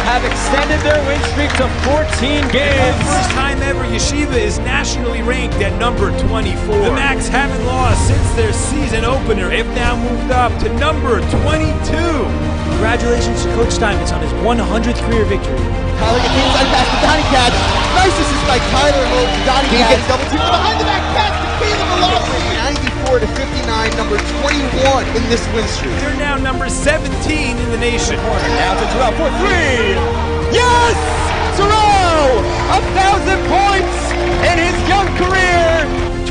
have extended their win streak to 14 games. For the first time ever, Yeshiva is nationally ranked at number 24. The Macs haven't lost since their season opener. They've now moved up to number 22. Congratulations to Coach Steinmetz on his 100th career victory. Tyler gets the inside pass to Donnie Katz. Nice assist by Tyler Ho to Donnie Katz. He gets double team behind the back pass to Caleb Velocity. 94-59, number 21 in this win streak. They're now number 17 in the nation. Now to Terrell for 3. Yes! Terrell! 1,000 points in his young career.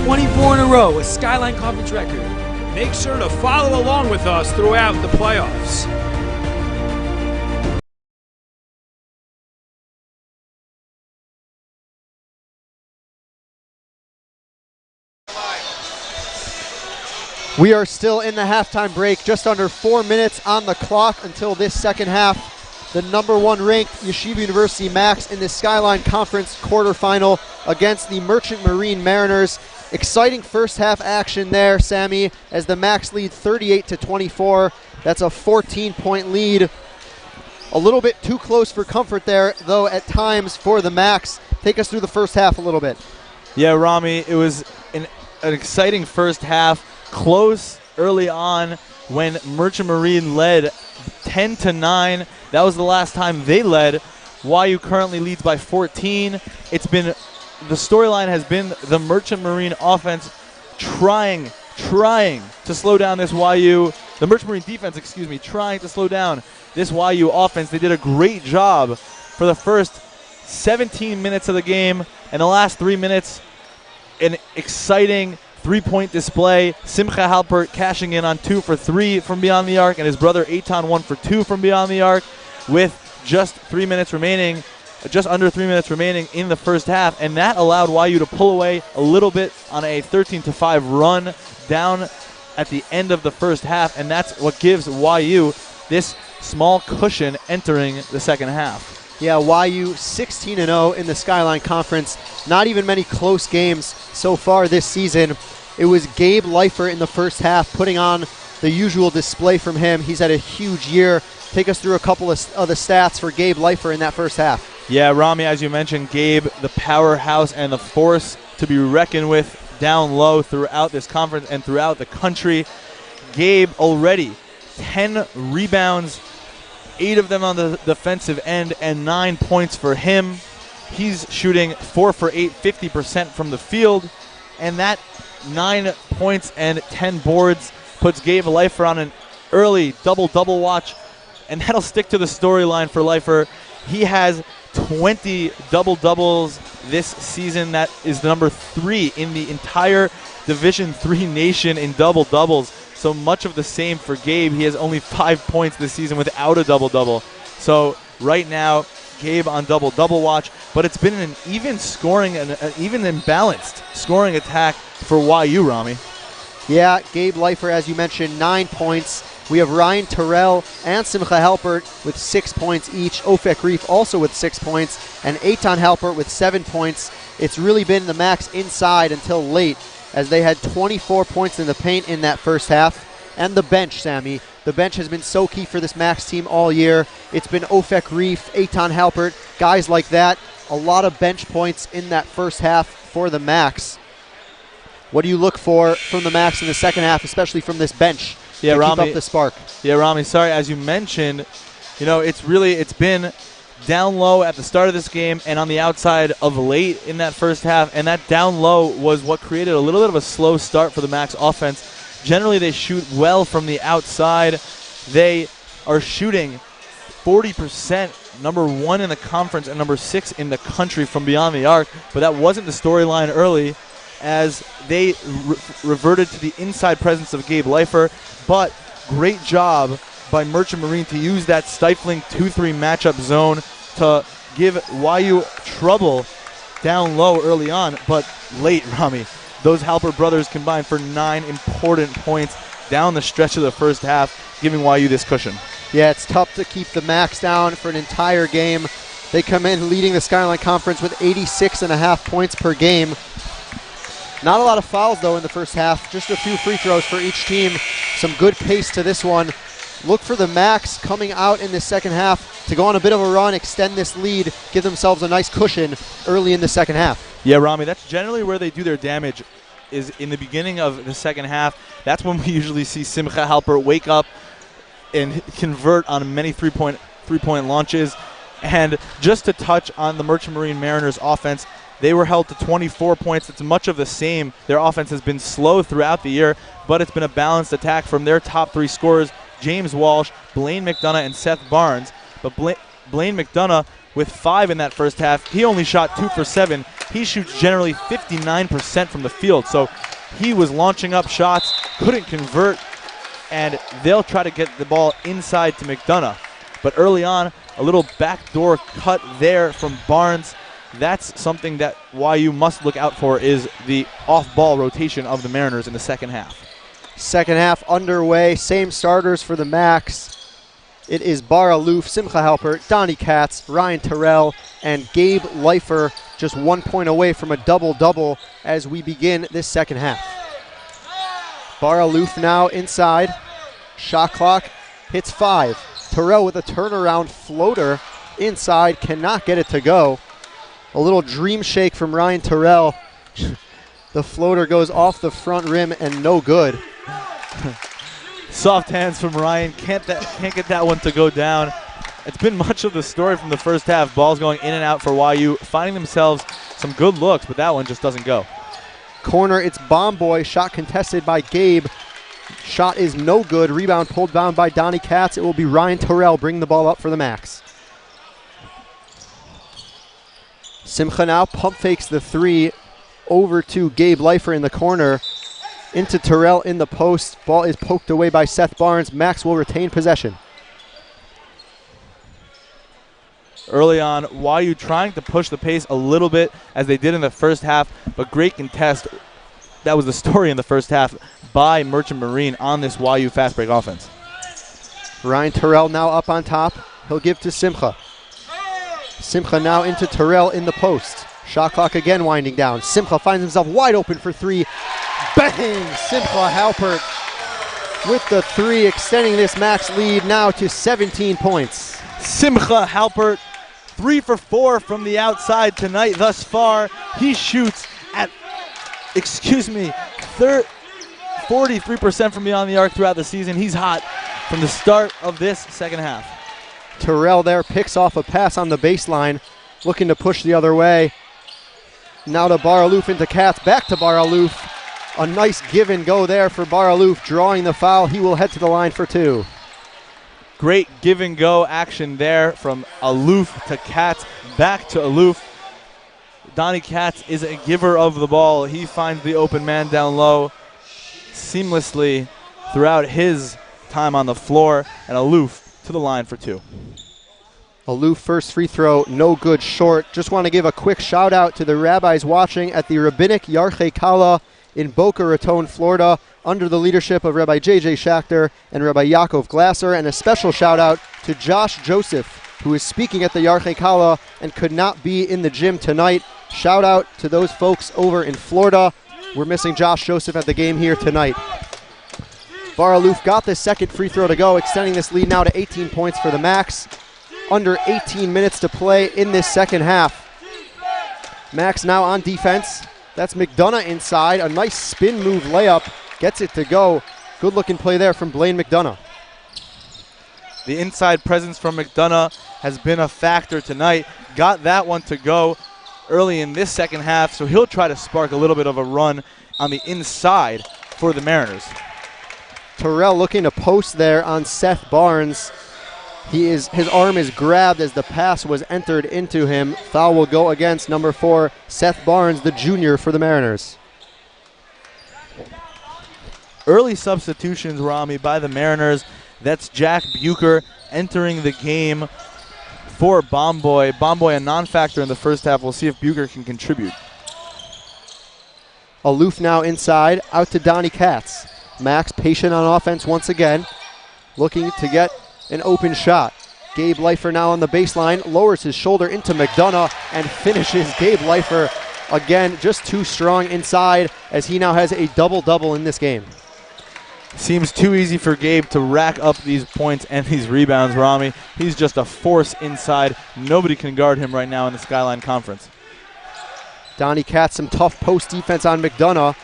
24 in a row, a SKYLINE Conference record. Make sure to follow along with us throughout the playoffs. We are still in the halftime break, just under 4 minutes on the clock until this second half. The number 1 ranked Yeshiva University Macs in the SKYLINE Conference quarterfinal against the Merchant Marine Mariners. Exciting first half action there, Sammy, as the Macs lead 38-24. That's a 14-point lead. A little bit too close for comfort there, though, at times for the Macs. Take us through the first half a little bit. Yeah, Rami, it was an exciting first half. Close early on when Merchant Marine led 10-9. That was the last time they led. YU currently leads by 14. It's been, the storyline has been the Merchant Marine offense trying to slow down this YU, the Merchant Marine defense, trying to slow down this YU offense. They did a great job for the first 17 minutes of the game, and the last 3 minutes, an exciting 3-point display. Simcha Halpert cashing in on 2 for 3 from beyond the arc, and his brother Eitan 1 for 2 from beyond the arc with just under 3 minutes remaining in the first half, and that allowed YU to pull away a little bit on a 13-5 run down at the end of the first half, and that's what gives YU this small cushion entering the second half. Yeah, YU 16-0 in the SKYLINE Conference. Not even many close games so far this season. It was Gabe Lifer in the first half putting on the usual display from him. He's had a huge year. Take us through a couple of the stats for Gabe Lifer in that first half. Yeah, Rami, as you mentioned, Gabe, the powerhouse and the force to be reckoned with down low throughout this conference and throughout the country. Gabe already 10 rebounds, 8 of them on the defensive end, and 9 points for him. He's shooting 4 for 8, 50% from the field, and that 9 points and 10 boards puts Gabe Leifer on an early double-double watch, and that'll stick to the storyline for Leifer. He has 20 double-doubles this season. That is the number 3 in the entire Division III nation in double-doubles. So much of the same for Gabe. He has only 5 points this season without a double-double. So right now, Gabe on double-double watch, but it's been an even scoring and an even imbalanced scoring attack for YU, Rami. Yeah, Gabe Leifer, as you mentioned, 9 points. We have Ryan Terrell and Simcha Halpert with 6 points each. Ofek Reef also with 6 points. And Eitan Halpert with 7 points. It's really been the Max inside until late, as they had 24 points in the paint in that first half. And the bench, Sammy. The bench has been so key for this Max team all year. It's been Ofek Reef, Eitan Halpert, guys like that. A lot of bench points in that first half for the Max. What do you look for from the Max in the second half, especially from this bench? Yeah, to Rami, keep up the spark. Yeah, Rami, sorry, as you mentioned, it's been down low at the start of this game and on the outside of late in that first half, and that down low was what created a little bit of a slow start for the Max offense. Generally, they shoot well from the outside. They are shooting 40%, number 1 in the conference and number 6 in the country from beyond the arc, but that wasn't the storyline early, as they reverted to the inside presence of Gabe Leifer. But great job by Merchant Marine to use that stifling 2-3 matchup zone to give YU trouble down low early on. But late, Rami, those Halpert brothers combined for 9 important points down the stretch of the first half, giving YU this cushion. Yeah, it's tough to keep the Max down for an entire game. They come in leading the SKYLINE Conference with 86.5 points per game. Not a lot of fouls, though, in the first half. Just a few free throws for each team. Some good pace to this one. Look for the Max coming out in the second half to go on a bit of a run, extend this lead, give themselves a nice cushion early in the second half. Yeah, Rami, that's generally where they do their damage, is in the beginning of the second half. That's when we usually see Simcha Halpert wake up and convert on many three-point launches. And just to touch on the Merchant Marine Mariners offense, they were held to 24 points. It's much of the same. Their offense has been slow throughout the year, but it's been a balanced attack from their top 3 scorers, James Walsh, Blaine McDonough, and Seth Barnes. But Blaine McDonough with 5 in that first half. He only shot 2 for 7. He shoots generally 59% from the field. So he was launching up shots, couldn't convert, and they'll try to get the ball inside to McDonough. But early on, a little backdoor cut there from Barnes. That's something that YU must look out for, is the off-ball rotation of the Mariners in the second half. Second half underway. Same starters for the Max. It is Bar Aloof, Simcha Halpert, Donnie Katz, Ryan Terrell, and Gabe Leifer, just 1 point away from a double-double as we begin this second half. Bar Aloof now inside. Shot clock hits 5. Terrell with a turnaround floater inside, cannot get it to go. A little dream shake from Ryan Terrell. The floater goes off the front rim and no good. Soft hands from Ryan. Can't get that one to go down. It's been much of the story from the first half. Balls going in and out for YU, finding themselves some good looks, but that one just doesn't go. Corner, it's Bomb Boy. Shot contested by Gabe. Shot is no good. Rebound pulled down by Donnie Katz. It will be Ryan Terrell bringing the ball up for the Max. Simcha now pump fakes the 3 over to Gabe Leifer in the corner. Into Terrell in the post. Ball is poked away by Seth Barnes. Max will retain possession. Early on, YU trying to push the pace a little bit as they did in the first half, but great contest. That was the story in the first half by Merchant Marine on this YU fast break offense. Ryan Terrell now up on top. He'll give to Simcha. Simcha now into Terrell in the post. Shot clock again winding down. Simcha finds himself wide open for 3. Bang! Simcha Halpert with the 3, extending this Max lead now to 17 points. Simcha Halpert, 3 for 4 from the outside tonight thus far. He shoots at, 43% from beyond the arc throughout the season. He's hot from the start of this second half. Terrell there picks off a pass on the baseline, looking to push the other way. Now to Bar Aloof into Katz, back to Bar Aloof, A nice give and go there for Bar Aloof, drawing the foul. He will head to the line for 2. Great give and go action there from Aloof to Katz, back to Aloof. Donnie Katz is a giver of the ball. He finds the open man down low seamlessly throughout his time on the floor, and Aloof to the line for 2. Aloof first free throw, no good, short. Just want to give a quick shout out to the rabbis watching at the Rabbinic Yarchei Kala in Boca Raton, Florida, under the leadership of Rabbi J.J. Schachter and Rabbi Yaakov Glasser, and a special shout out to Josh Joseph, who is speaking at the Yarchei Kala and could not be in the gym tonight. Shout out to those folks over in Florida. We're missing Josh Joseph at the game here tonight. Bar Aloof got the second free throw to go, extending this lead now to 18 points for the Max. Under 18 minutes to play in this second half. Max now on defense. That's McDonough inside. A nice spin move layup. Gets it to go. Good looking play there from Blaine McDonough. The inside presence from McDonough has been a factor tonight. Got that one to go early in this second half, so he'll try to spark a little bit of a run on the inside for the Mariners. Terrell looking to post there on Seth Barnes. His arm is grabbed as the pass was entered into him. Foul will go against number 4, Seth Barnes, the junior for the Mariners. Early substitutions, Rami, by the Mariners. That's Jack Bucher entering the game for Bomboy. Bomboy a non-factor in the first half. We'll see if Bucher can contribute. Aloof now inside, out to Donnie Katz. Max patient on offense once again, looking to get an open shot. Gabe Leifer now on the baseline, lowers his shoulder into McDonough and finishes. Gabe Leifer again just too strong inside as he now has a double-double in this game. Seems too easy for Gabe to rack up these points and these rebounds, Rami. He's just a force inside. Nobody can guard him right now in the SKYLINE Conference. Donnie Katz, some tough post defense on McDonough.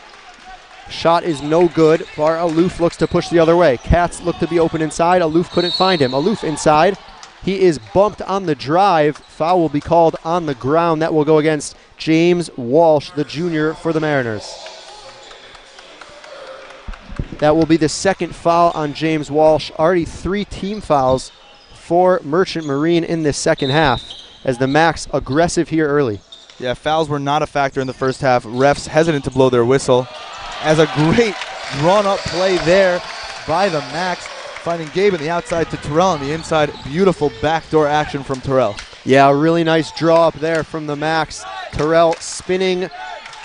Shot is no good. Bar Aloof looks to push the other way. Katz looked to be open inside. Aloof couldn't find him. Aloof inside. He is bumped on the drive. Foul will be called on the ground. That will go against James Walsh, the junior for the Mariners. That will be the second foul on James Walsh. Already 3 team fouls for Merchant Marine in this second half as the Max aggressive here early. Yeah, fouls were not a factor in the first half. Refs hesitant to blow their whistle. As a great drawn-up play there by the Max, finding Gabe on the outside to Terrell on the inside. Beautiful backdoor action from Terrell. Yeah, a really nice draw up there from the Max. Terrell spinning,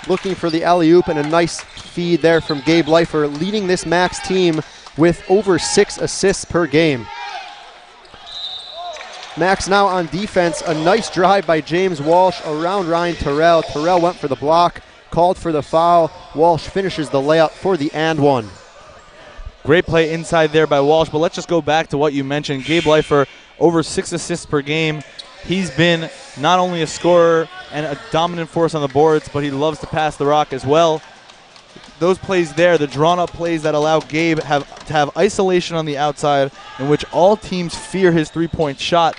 looking for the alley-oop, and a nice feed there from Gabe Leifer, leading this Max team with over 6 assists per game. Max now on defense. A nice drive by James Walsh around Ryan Terrell. Terrell went for the block, called for the foul. Walsh finishes the layup for the and one. Great play inside there by Walsh, but let's just go back to what you mentioned. Gabe Leifer, over 6 assists per game. He's been not only a scorer and a dominant force on the boards, but he loves to pass the rock as well. Those plays there, the drawn-up plays that allow Gabe to have isolation on the outside in which all teams fear his three-point shot,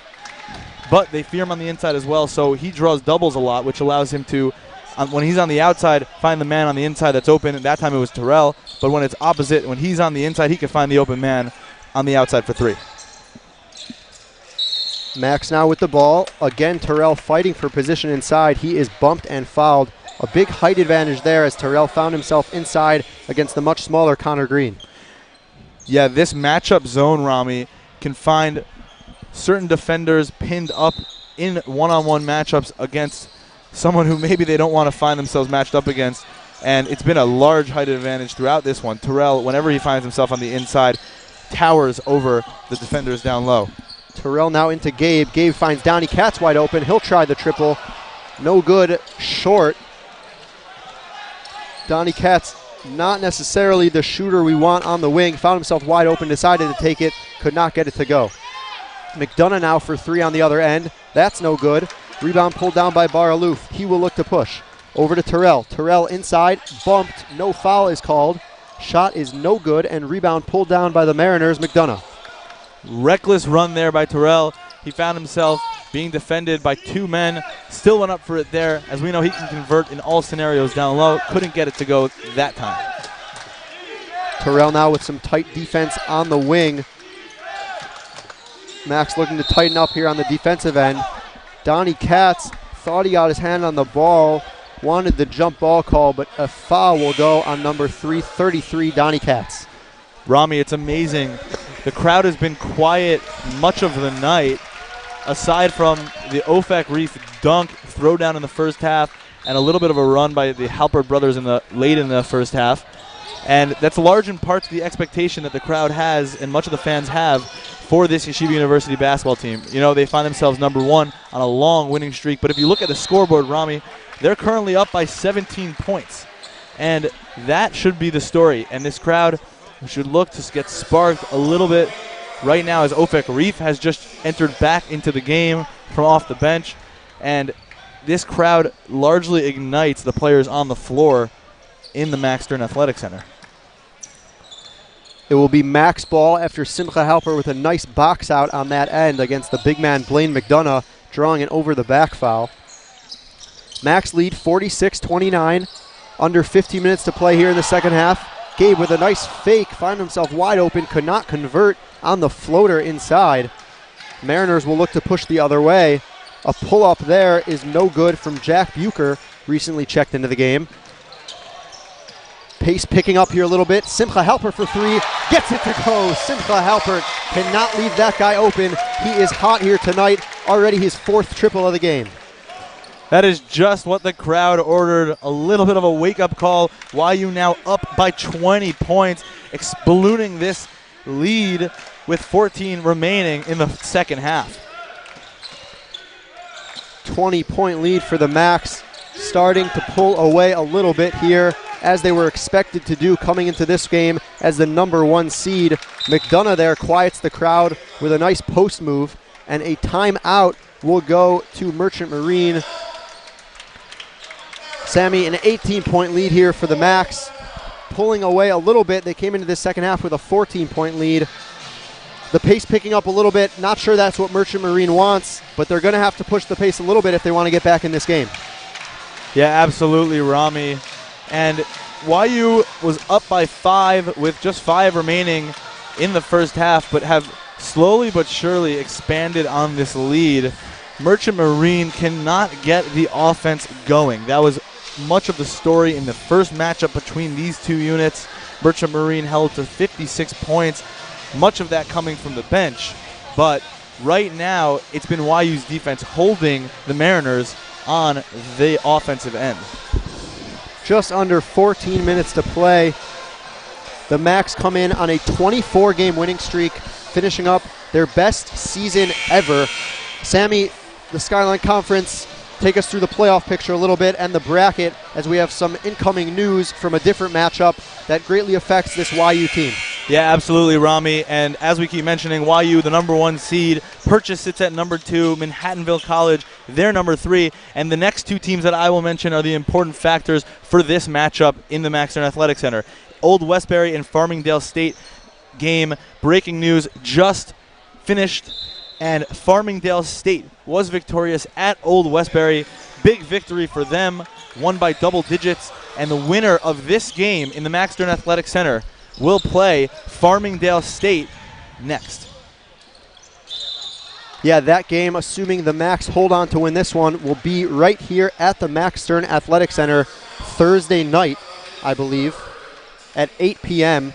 but they fear him on the inside as well, so he draws doubles a lot, which allows him to, when he's on the outside, find the man on the inside that's open. At that time it was Terrell, but when it's opposite, when he's on the inside, he can find the open man on the outside for 3. Max now with the ball. Again, Terrell fighting for position inside. He is bumped and fouled. A big height advantage there as Terrell found himself inside against the much smaller Connor Green. Yeah, this matchup zone, Rami, can find certain defenders pinned up in one-on-one matchups against someone who maybe they don't want to find themselves matched up against. And it's been a large height advantage throughout this one. Terrell, whenever he finds himself on the inside, towers over the defenders down low. Terrell now into Gabe. Gabe finds Donnie Katz wide open. He'll try the triple. No good, short. Donnie Katz, not necessarily the shooter we want on the wing. Found himself wide open, decided to take it, could not get it to go. McDonough now for 3 on the other end. That's no good. Rebound pulled down by Bar Aloof. He will look to push. Over to Terrell. Terrell inside, bumped. No foul is called. Shot is no good, and rebound pulled down by the Mariners, McDonough. Reckless run there by Terrell. He found himself being defended by 2 men. Still went up for it there. As we know, he can convert in all scenarios down low. Couldn't get it to go that time. Terrell now with some tight defense on the wing. Max looking to tighten up here on the defensive end. Donnie Katz thought he got his hand on the ball, wanted the jump ball call, but a foul will go on number 333, Donnie Katz. Rami, it's amazing. The crowd has been quiet much of the night, aside from the Ofak Reef dunk throwdown in the first half and a little bit of a run by the Halpert brothers late in the first half. And that's large in part to the expectation that the crowd has and much of the fans have for this Yeshiva University basketball team. You know, they find themselves number one on a long winning streak. But if you look at the scoreboard, Rami, they're currently up by 17 points. And that should be the story. And this crowd should look to get sparked a little bit right now as Ofak Reef has just entered back into the game from off the bench. And this crowd largely ignites the players on the floor in the Max Stern Athletic Center. It will be Max ball after Simcha Halper with a nice box out on that end against the big man Blaine McDonough, drawing an over the back foul. Max lead 46-29, under 15 minutes to play here in the second half. Gabe with a nice fake, found himself wide open, could not convert on the floater inside. Mariners will look to push the other way. A pull-up there is no good from Jack Bucher, recently checked into the game. Pace picking up here a little bit. Simcha Halpert for three, gets it to go. Simcha Halpert cannot leave that guy open. He is hot here tonight, already his fourth triple of the game. That is just what the crowd ordered. A little bit of a wake-up call. YU now up by 20 points, ballooning this lead with 14 remaining in the second half. 20-point lead for the Max, starting to pull away a little bit here, as they were expected to do coming into this game as the number one seed. McDonough there quiets the crowd with a nice post move, and a timeout will go to Merchant Marine. Sammy, an 18-point lead here for the Max, pulling away a little bit. They came into this second half with a 14-point lead. The pace picking up a little bit. Not sure that's what Merchant Marine wants, but they're going to have to push the pace a little bit if they want to get back in this game. Yeah, absolutely, Rami. And YU was up by 5 with just 5 remaining in the first half, but have slowly but surely expanded on this lead. Merchant Marine cannot get the offense going. That was much of the story in the first matchup between these two units. Merchant Marine held to 56 points, much of that coming from the bench. But right now, it's been YU's defense holding the Mariners on the offensive end. Just under 14 minutes to play. The Max come in on a 24-game winning streak, finishing up their best season ever. Sammy, the SKYLINE Conference, take us through the playoff picture a little bit and the bracket, as we have some incoming news from a different matchup that greatly affects this YU team. Yeah, absolutely, Rami. And as we keep mentioning, YU, the number one seed. Purchase sits at number 2. Manhattanville College, they're number 3. And the next two teams that I will mention are the important factors for this matchup in the Max Stern Athletic Center. Old Westbury and Farmingdale State game. Breaking news just finished, and Farmingdale State was victorious at Old Westbury. Big victory for them, won by double digits. And the winner of this game in the Max Stern Athletic Center will play Farmingdale State next. Yeah, that game, assuming the Max hold on to win this one, will be right here at the Max Stern Athletic Center Thursday night, I believe, at 8 p.m.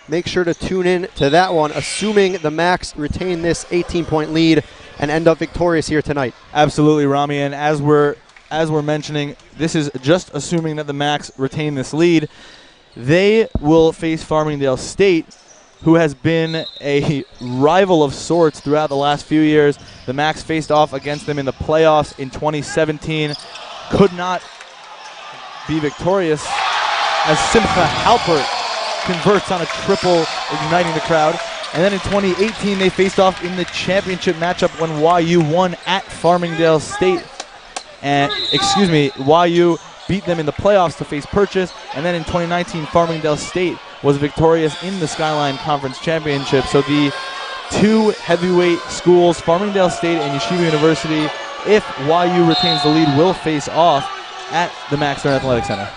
Make sure to tune in to that one, assuming the Max retain this 18-point lead and end up victorious here tonight. Absolutely, Rami. And as we're mentioning, this is just assuming that the Max retain this lead. They will face Farmingdale State, who has been a rival of sorts throughout the last few years. The Max faced off against them in the playoffs in 2017. Could not be victorious as Simcha Halpert converts on a triple, igniting the crowd. And then in 2018, they faced off in the championship matchup when YU won at Farmingdale State. And, YU beat them in the playoffs to face Purchase. And then in 2019, Farmingdale State was victorious in the SKYLINE Conference Championship. So the two heavyweight schools, Farmingdale State and Yeshiva University, if YU retains the lead, will face off at the Max Stern Athletic Center.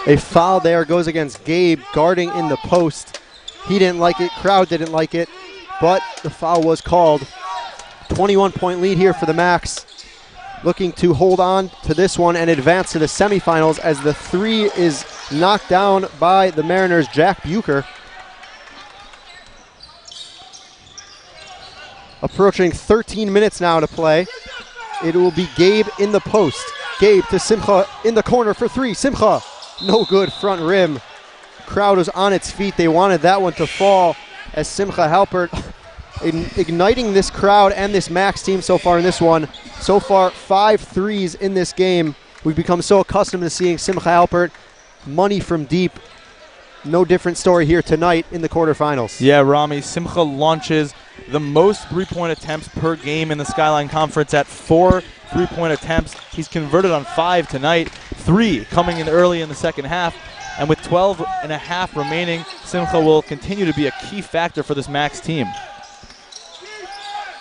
A foul there goes against Gabe, guarding in the post. He didn't like it, crowd didn't like it, but the foul was called. 21-point lead here for the Max. Looking to hold on to this one and advance to the semifinals as the three is knocked down by the Mariners' Jack Bucher. Approaching 13 minutes now to play. It will be Gabe in the post. Gabe to Simcha in the corner for three. Simcha, no good, front rim. Crowd was on its feet. They wanted that one to fall as Simcha Halpert igniting this crowd and this Max team so far in this one. So far, 5 threes in this game. We've become so accustomed to seeing Simcha Halpert money from deep. No different story here tonight in the quarterfinals. Yeah, Rami, Simcha launches the most three-point attempts per game in the SKYLINE Conference at 4 three-point attempts. He's converted on 5 tonight, 3 coming in early in the second half. And with 12 and a half remaining, Simcha will continue to be a key factor for this Max team.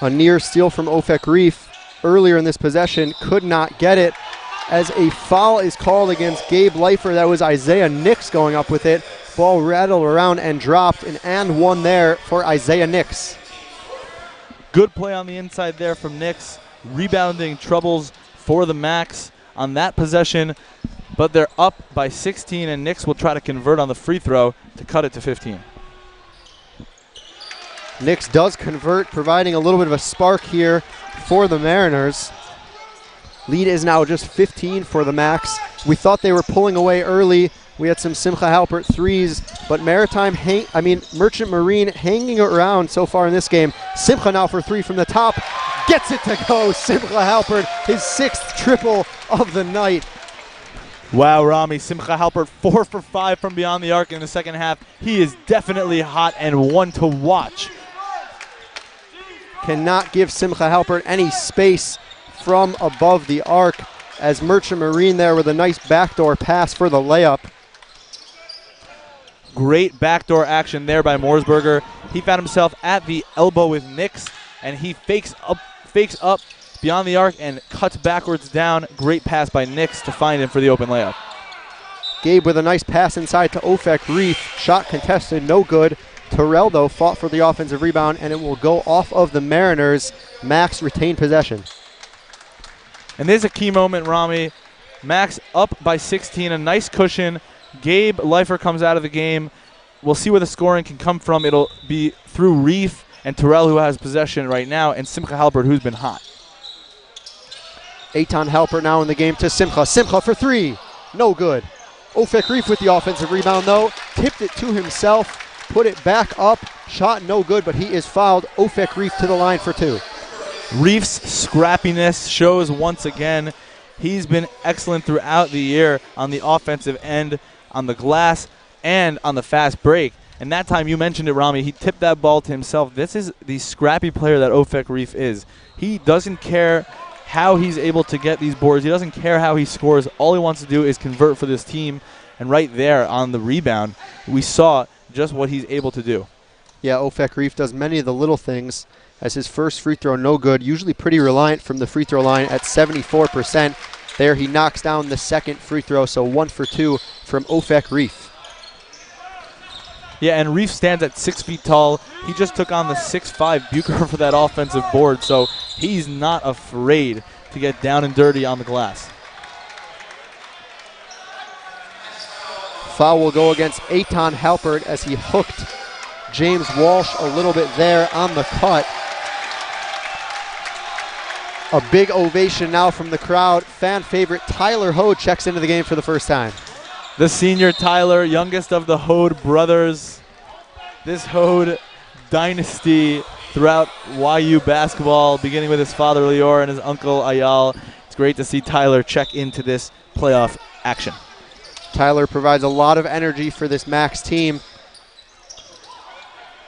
A near steal from Ofek Reef earlier in this possession, could not get it as a foul is called against Gabe Leifer. That was Isaiah Nix going up with it. Ball rattled around and dropped, and one there for Isaiah Nix. Good play on the inside there from Nix. Rebounding troubles for the Max on that possession, but they're up by 16, and Nix will try to convert on the free throw to cut it to 15. Nix does convert, providing a little bit of a spark here for the Mariners. Lead is now just 15 for the Max. We thought they were pulling away early. We had some Simcha Halpert threes, but Merchant Marine hanging around so far in this game. Simcha now for 3 from the top. Gets it to go. Simcha Halpert, his 6th triple of the night. Wow, Rami, Simcha Halpert 4 for 5 from beyond the arc in the second half. He is definitely hot and one to watch. Cannot give Simcha Halpert any space from above the arc as Merchant Marine there with a nice backdoor pass for the layup. Great backdoor action there by Morsberger. He found himself at the elbow with Nix, and he fakes up beyond the arc and cuts backwards down. Great pass by Nix to find him for the open layup. Gabe with a nice pass inside to Ofek Reef. Shot contested, no good. Terrell, though, fought for the offensive rebound, and it will go off of the Mariners. Max retained possession. And there's a key moment, Rami. Max up by 16, a nice cushion. Gabe Leifer comes out of the game. We'll see where the scoring can come from. It'll be through Reef and Terrell, who has possession right now, and Simcha Halpert, who's been hot. Eitan Halpert now in the game to Simcha. Simcha for 3. No good. Ofek Reef with the offensive rebound, though. Tipped it to himself. Put it back up. Shot no good, but he is fouled. Ofek Reef to the line for 2. Reef's scrappiness shows once again. He's been excellent throughout the year on the offensive end, on the glass, and on the fast break. And that time, you mentioned it, Rami, he tipped that ball to himself. This is the scrappy player that Ofek Reef is. He doesn't care how he's able to get these boards. He doesn't care how he scores. All he wants to do is convert for this team. And right there on the rebound, we saw just what he's able to do. Yeah, Ofek Reef does many of the little things. As his first free throw, no good. Usually pretty reliant from the free throw line at 74%. There he knocks down the second free throw, so 1 for 2 from Ofek Reef. Yeah, and Reef stands at 6 feet tall. He just took on the 6'5" Bucher for that offensive board, so he's not afraid to get down and dirty on the glass. Foul will go against Eitan Halpert as he hooked James Walsh a little bit there on the cut. A big ovation now from the crowd. Fan favorite Tyler Hode checks into the game for the first time. The senior Tyler, youngest of the Hode brothers. This Hode dynasty throughout YU basketball, beginning with his father Lior and his uncle Ayal. It's great to see Tyler check into this playoff action. Tyler provides a lot of energy for this Max team.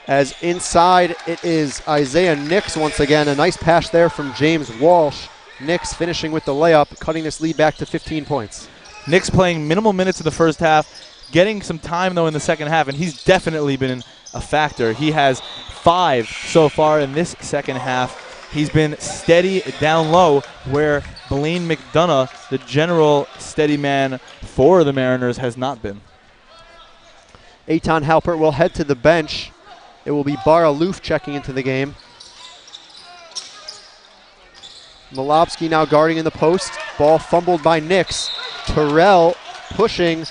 As inside it is Isaiah Nix once again. A nice pass there from James Walsh. Nix finishing with the layup, cutting this lead back to 15 points. Nix playing minimal minutes in the first half, getting some time though in the second half, and he's definitely been a factor. He has 5 so far in this second half. He's been steady down low where Blaine McDonough, the general steady man for the Mariners has not been. Eitan Halpert will head to the bench. It will be Bar Aloof checking into the game. Malobsky now guarding in the post. Ball fumbled by Nix. Terrell pushing.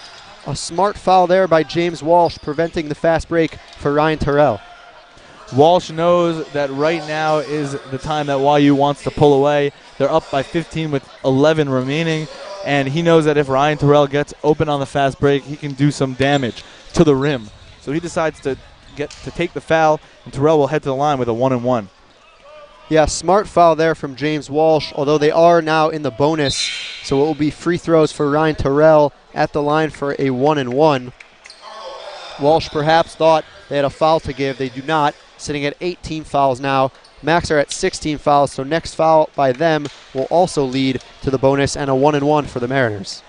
A smart foul there by James Walsh, preventing the fast break for Ryan Terrell. Walsh knows that right now is the time that YU wants to pull away. They're up by 15 with 11 remaining, and he knows that if Ryan Terrell gets open on the fast break, he can do some damage to the rim. So he decides to take the foul, and Terrell will head to the line with a 1-and-1. Yeah, smart foul there from James Walsh, although they are now in the bonus. So it will be free throws for Ryan Terrell at the line for a 1-and-1. Walsh perhaps thought they had a foul to give. They do not, sitting at 18 fouls now. Max are at 16 fouls, so next foul by them will also lead to the bonus and a 1-and-1 for the Mariners.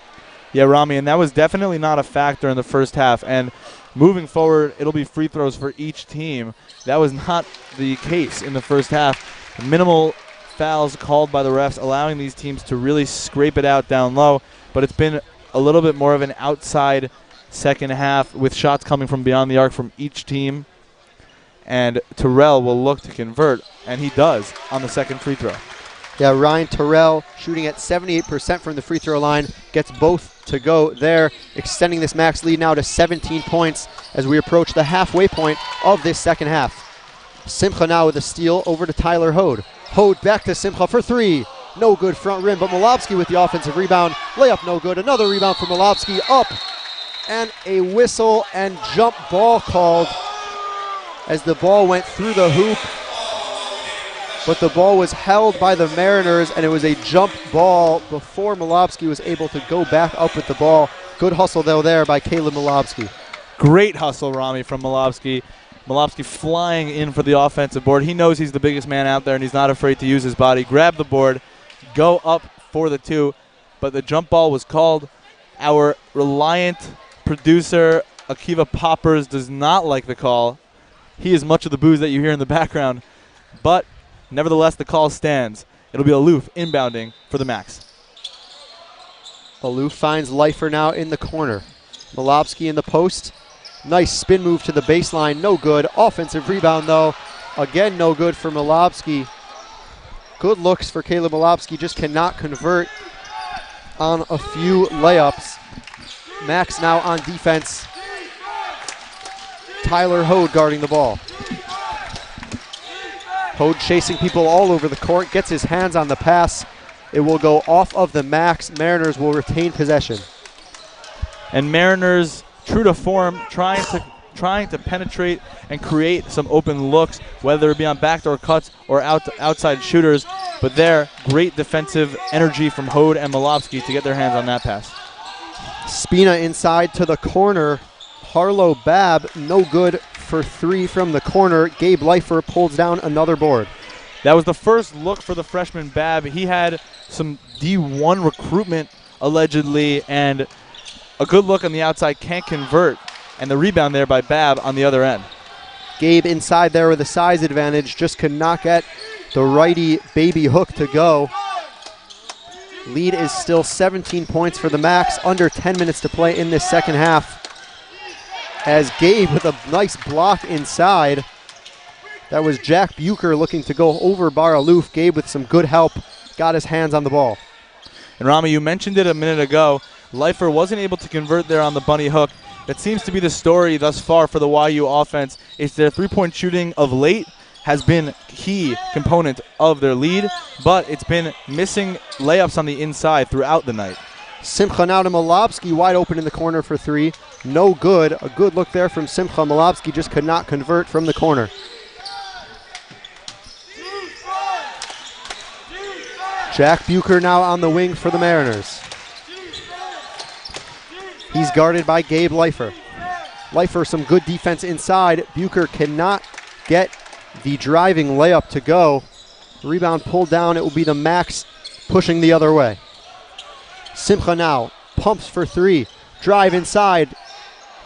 Yeah, Rami, and that was definitely not a factor in the first half. And moving forward, it'll be free throws for each team. That was not the case in the first half. Minimal fouls called by the refs, allowing these teams to really scrape it out down low. But it's been a little bit more of an outside second half with shots coming from beyond the arc from each team. And Terrell will look to convert, and he does on the second free throw. Yeah, Ryan Terrell shooting at 78% from the free throw line, gets both to go there, extending this max lead now to 17 points as we approach the halfway point of this second half. Simcha now with a steal over to Tyler Hode. Hode back to Simcha for three. No good front rim, but Malobsky with the offensive rebound. Layup no good. Another rebound for Malobsky. Up. And a whistle and jump ball called as the ball went through the hoop. But the ball was held by the Mariners, and it was a jump ball before Malobsky was able to go back up with the ball. Good hustle, though, there by Caleb Malobsky. Great hustle, Rami, from Malobsky. Malobsky flying in for the offensive board. He knows he's the biggest man out there, and he's not afraid to use his body. Grab the board, go up for the two, but the jump ball was called. Our reliant producer, Akiva Poppers, does not like the call. He is much of the booze that you hear in the background, but nevertheless, the call stands. It'll be Aloof inbounding for the Max. Aloof finds Lifer now in the corner. Malobsky in the post. Nice spin move to the baseline. No good. Offensive rebound, though. Again, no good for Malobsky. Good looks for Caleb Malobsky. Just cannot convert on a few layups. Max now on defense. Tyler Hode guarding the ball. Hode chasing people all over the court. Gets his hands on the pass. It will go off of the Max. Mariners will retain possession. And Mariners, true to form, trying to penetrate and create some open looks, whether it be on backdoor cuts or outside shooters. But there, great defensive energy from Hode and Malobsky to get their hands on that pass. Spina inside to the corner. Harlow Babb, no good for three from the corner. Gabe Lifer pulls down another board. That was the first look for the freshman Babb. He had some D1 recruitment, allegedly, and a good look on the outside, can't convert. And the rebound there by Babb on the other end. Gabe inside there with a size advantage, just could not get the righty baby hook to go. Lead is still 17 points for the Max, under 10 minutes to play in this second half. As Gabe with a nice block inside. That was Jack Bucher looking to go over Bar Aloof. Gabe with some good help got his hands on the ball. And Rami, you mentioned it a minute ago. Lifer wasn't able to convert there on the bunny hook. That seems to be the story thus far for the YU offense. It's their three-point shooting of late has been a key component of their lead, but it's been missing layups on the inside throughout the night. Simcha now to Malobsky, wide open in the corner for three. No good. A good look there from Simcha. Malobsky just could not convert from the corner. Jack Bucher now on the wing for the Mariners. He's guarded by Gabe Lifer. Lifer, some good defense inside. Bucher cannot get the driving layup to go. Rebound pulled down. It will be the Max pushing the other way. Simcha now pumps for three. Drive inside.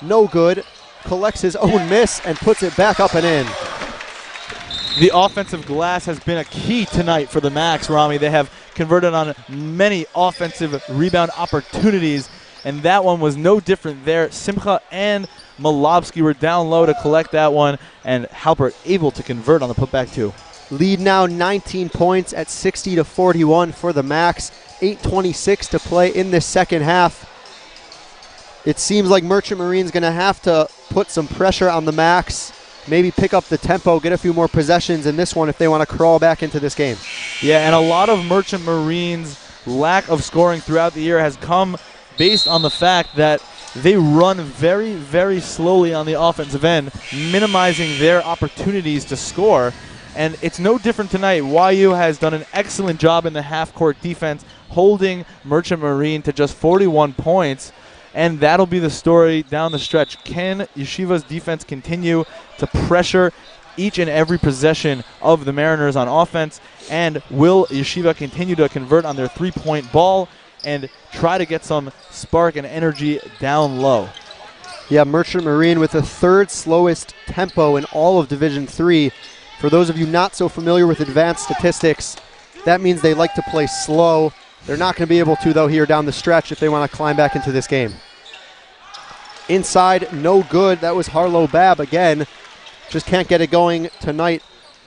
No good. Collects his own miss and puts it back up and in. The offensive glass has been a key tonight for the Max, Rami. They have converted on many offensive rebound opportunities, and that one was no different there. Simcha and Malobsky were down low to collect that one, and Halpert able to convert on the putback two. Lead now 19 points at 60-41 for the Max. 8:26 to play in this second half. It seems like Merchant Marine's going to have to put some pressure on the Max, maybe pick up the tempo, get a few more possessions in this one if they want to crawl back into this game. Yeah, and a lot of Merchant Marine's lack of scoring throughout the year has come based on the fact that they run very, very slowly on the offensive end, minimizing their opportunities to score. And it's no different tonight. YU has done an excellent job in the half-court defense, holding Merchant Marine to just 41 points. And that'll be the story down the stretch. Can Yeshiva's defense continue to pressure each and every possession of the Mariners on offense? And will Yeshiva continue to convert on their three-point ball and try to get some spark and energy down low? Yeah, Merchant Marine with the third slowest tempo in all of Division III. For those of you not so familiar with advanced statistics, that means they like to play slow. They're not going to be able to, though, here down the stretch if they want to climb back into this game. Inside, no good. That was Harlow Babb again. Just can't get it going tonight.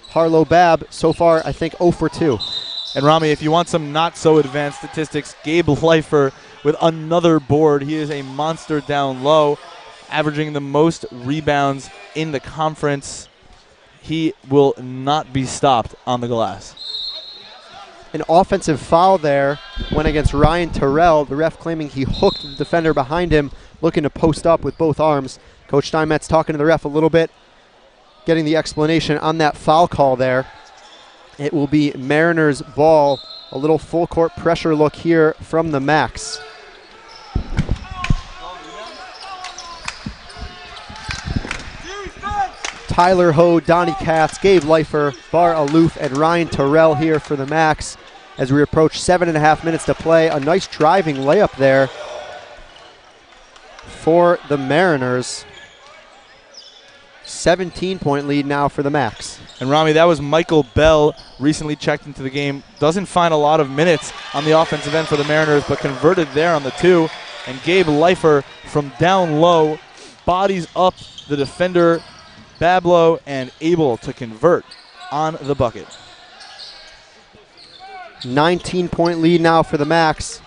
Harlow Babb, so far, I think 0 for 2. And Rami, if you want some not-so-advanced statistics, Gabe Leifer with another board. He is a monster down low, averaging the most rebounds in the conference. He will not be stopped on the glass. An offensive foul there went against Ryan Terrell, the ref claiming he hooked the defender behind him, looking to post up with both arms. Coach Steinmetz talking to the ref a little bit, getting the explanation on that foul call there. It will be Mariners ball. A little full court pressure look here from the Max. Tyler Ho, Donnie Katz, Gabe Leifer, Bar Aloof, and Ryan Terrell here for the Max as we approach 7.5 minutes to play. A nice driving layup there for the Mariners. 17-point lead now for the Max. And Rami, that was Michael Bell, recently checked into the game. Doesn't find a lot of minutes on the offensive end for the Mariners, but converted there on the two. And Gabe Leifer from down low bodies up the defender Bablow and able to convert on the bucket. 19-point lead now for the Max.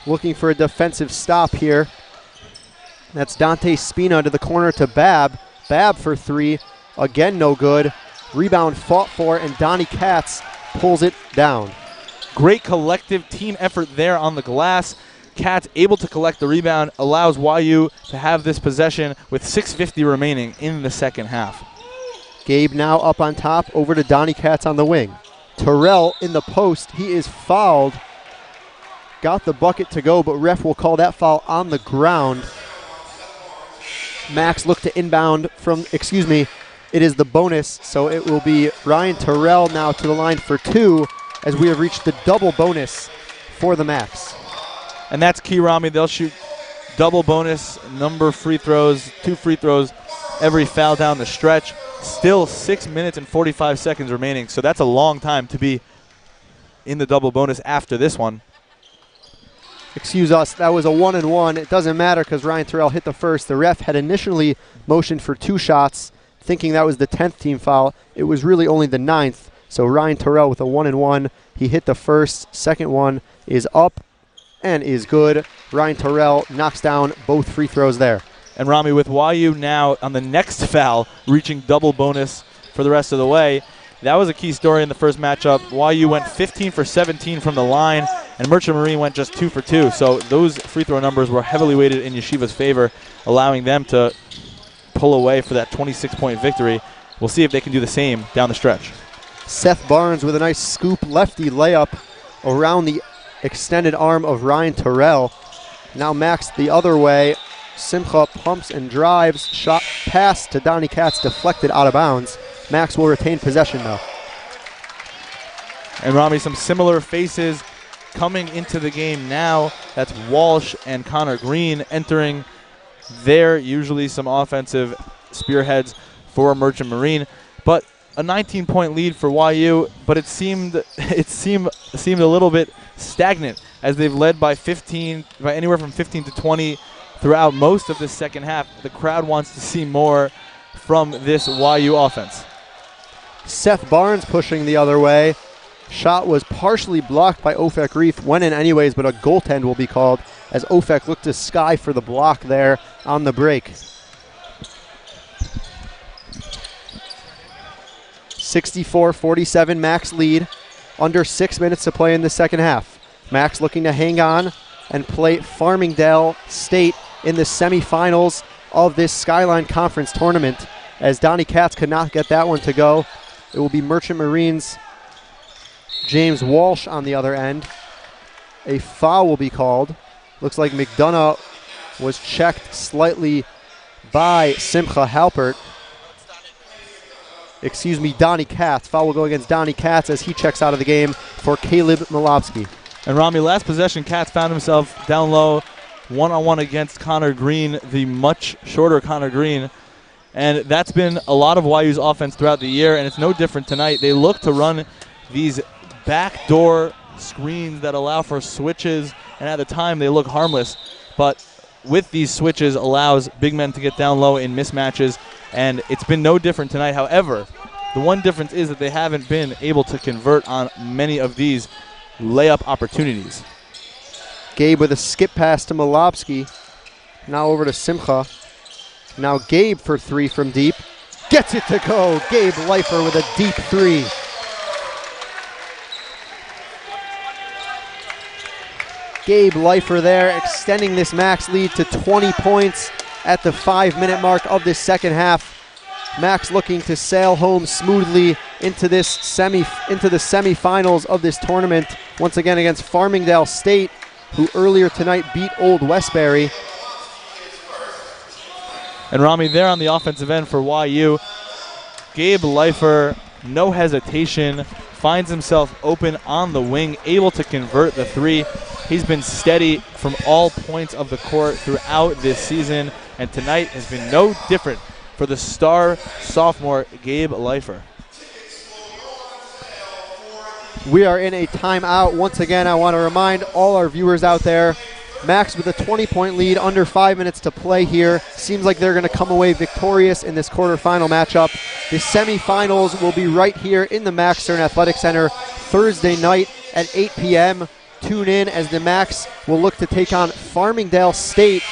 Looking for a defensive stop here. That's Dante Spina to the corner to Babb. Babb for three. Again, no good. Rebound fought for, and Donnie Katz pulls it down. Great collective team effort there on the glass. Katz able to collect the rebound, allows YU to have this possession with 6:50 remaining in the second half. Gabe now up on top, over to Donnie Katz on the wing. Terrell in the post, he is fouled. Got the bucket to go, but ref will call that foul on the ground. Max looked to inbound from, it is the bonus, so it will be Ryan Terrell now to the line for two as we have reached the double bonus for the Max. And that's key, Rami. They'll shoot double bonus, number free throws, 2 free throws every foul down the stretch. Still 6 minutes and 45 seconds remaining, so that's a long time to be in the double bonus after this one. Excuse us, that was a 1-and-1. It doesn't matter because Ryan Terrell hit the first. The ref had initially motioned for 2 shots, thinking that was the 10th team foul. It was really only the 9th. So Ryan Terrell with a 1-and-1. He hit the first. Second one is up and is good. Ryan Terrell knocks down both free throws there. And Rami, with YU now on the next foul, reaching double bonus for the rest of the way. That was a key story in the first matchup. YU went 15 for 17 from the line, and Merchant Marine went just 2 for 2. So those free throw numbers were heavily weighted in Yeshiva's favor, allowing them to pull away for that 26-point victory. We'll see if they can do the same down the stretch. Seth Barnes with a nice scoop lefty layup around the extended arm of Ryan Terrell. Now Max the other way. Simcha pumps and drives. Shot pass to Donnie Katz, deflected out of bounds. Max will retain possession though. And Rami, some similar faces coming into the game now. That's Walsh and Connor Green entering there. Usually some offensive spearheads for Merchant Marine. But a 19-point lead for YU, but it seemed a little bit stagnant as they've led by anywhere from 15 to 20 throughout most of the second half. The crowd wants to see more from this YU offense. Seth Barnes pushing the other way. Shot was partially blocked by Ofek Reef, went in anyways, but a goaltend will be called as Ofek looked to Sky for the block there on the break. 64-47 Max lead. Under 6 minutes to play in the second half. Max looking to hang on and play Farmingdale State in the semifinals of this Skyline Conference tournament. As Donnie Katz could not get that one to go, it will be Merchant Marines' James Walsh on the other end. A foul will be called. Looks like McDonough was checked slightly by Simcha Halpert. Excuse me, Donnie Katz. Foul will go against Donnie Katz as he checks out of the game for Caleb Malowski. And Rami, last possession, Katz found himself down low, one-on-one against Connor Green, the much shorter Connor Green. And that's been a lot of YU's offense throughout the year, and it's no different tonight. They look to run these backdoor screens that allow for switches, and at the time they look harmless. But with these switches allows big men to get down low in mismatches, and it's been no different tonight. However, the one difference is that they haven't been able to convert on many of these layup opportunities. Gabe with a skip pass to Malowski. Now over to Simcha. Now Gabe for three from deep. Gets it to go. Gabe Leifer with a deep three. Gabe Leifer there, extending this Max lead to 20 points at the 5-minute mark of this second half. Max looking to sail home smoothly into the semifinals of this tournament. Once again against Farmingdale State, who earlier tonight beat Old Westbury. And Rami there on the offensive end for YU. Gabe Leifer, no hesitation, finds himself open on the wing, able to convert the three. He's been steady from all points of the court throughout this season, and tonight has been no different for the star sophomore Gabe Leifer. We are in a timeout. Once again, I want to remind all our viewers out there, Max with a 20-point lead, under 5 minutes to play here. Seems like they're going to come away victorious in this quarterfinal matchup. The semifinals will be right here in the Max Stern Athletic Center Thursday night at 8 p.m. Tune in as the Max will look to take on Farmingdale State,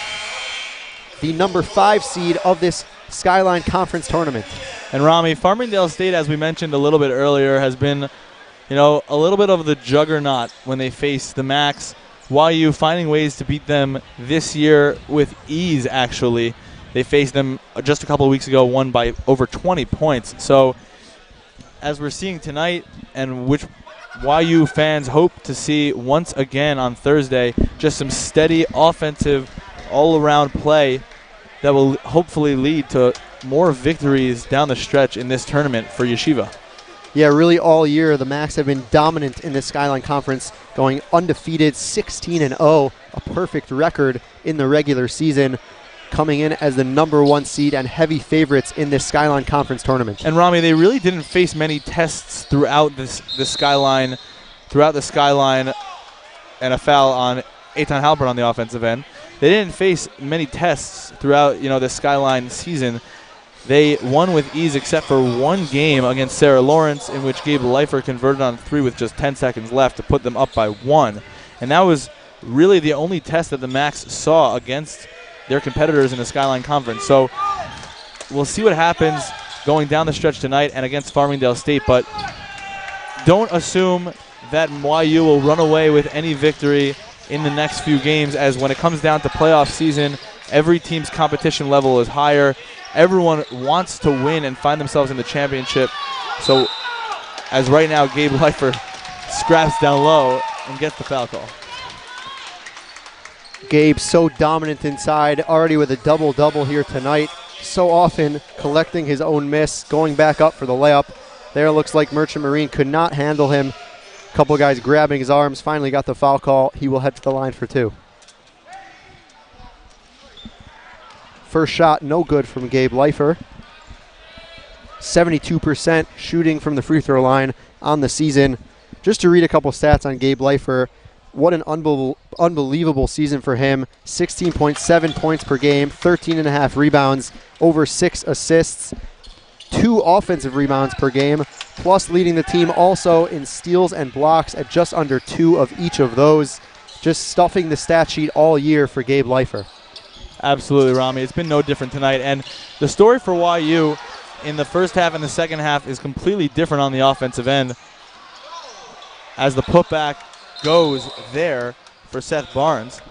the number 5 seed of this Skyline Conference tournament. And Rami, Farmingdale State, as we mentioned a little bit earlier, has been, a little bit of the juggernaut when they face the Max. YU finding ways to beat them this year with ease, actually. They faced them just a couple of weeks ago, won by over 20 points. So, as we're seeing tonight, and which YU fans hope to see once again on Thursday, just some steady offensive all-around play that will hopefully lead to more victories down the stretch in this tournament for Yeshiva. Yeah, really all year the Max have been dominant in this Skyline Conference, going undefeated 16-0, a perfect record in the regular season, coming in as the number 1 seed and heavy favorites in this Skyline Conference tournament. And Rami, they really didn't face many tests throughout the Skyline, and a foul on Eitan Halpern on the offensive end. They didn't face many tests throughout, the Skyline season. They won with ease except for one game against Sarah Lawrence, in which Gabe Leifer converted on 3 with just 10 seconds left to put them up by 1. And that was really the only test that the Max saw against their competitors in the Skyline Conference. So we'll see what happens going down the stretch tonight and against Farmingdale State, but don't assume that YU will run away with any victory in the next few games, as when it comes down to playoff season, every team's competition level is higher. Everyone wants to win and find themselves in the championship. So as right now, Gabe Leifer scraps down low and gets the foul call. Gabe so dominant inside, already with a double-double here tonight. So often collecting his own miss, going back up for the layup. There looks like Merchant Marine could not handle him. A couple guys grabbing his arms, finally got the foul call. He will head to the line for 2. First shot, no good from Gabe Leifer. 72% shooting from the free throw line on the season. Just to read a couple stats on Gabe Leifer, what an unbelievable season for him. 16.7 points per game, 13.5 rebounds, over 6 assists, 2 offensive rebounds per game, plus leading the team also in steals and blocks at just under 2 of each of those. Just stuffing the stat sheet all year for Gabe Leifer. Absolutely, Rami. It's been no different tonight. And the story for YU in the first half and the second half is completely different on the offensive end, as the putback goes there for Seth Barnes.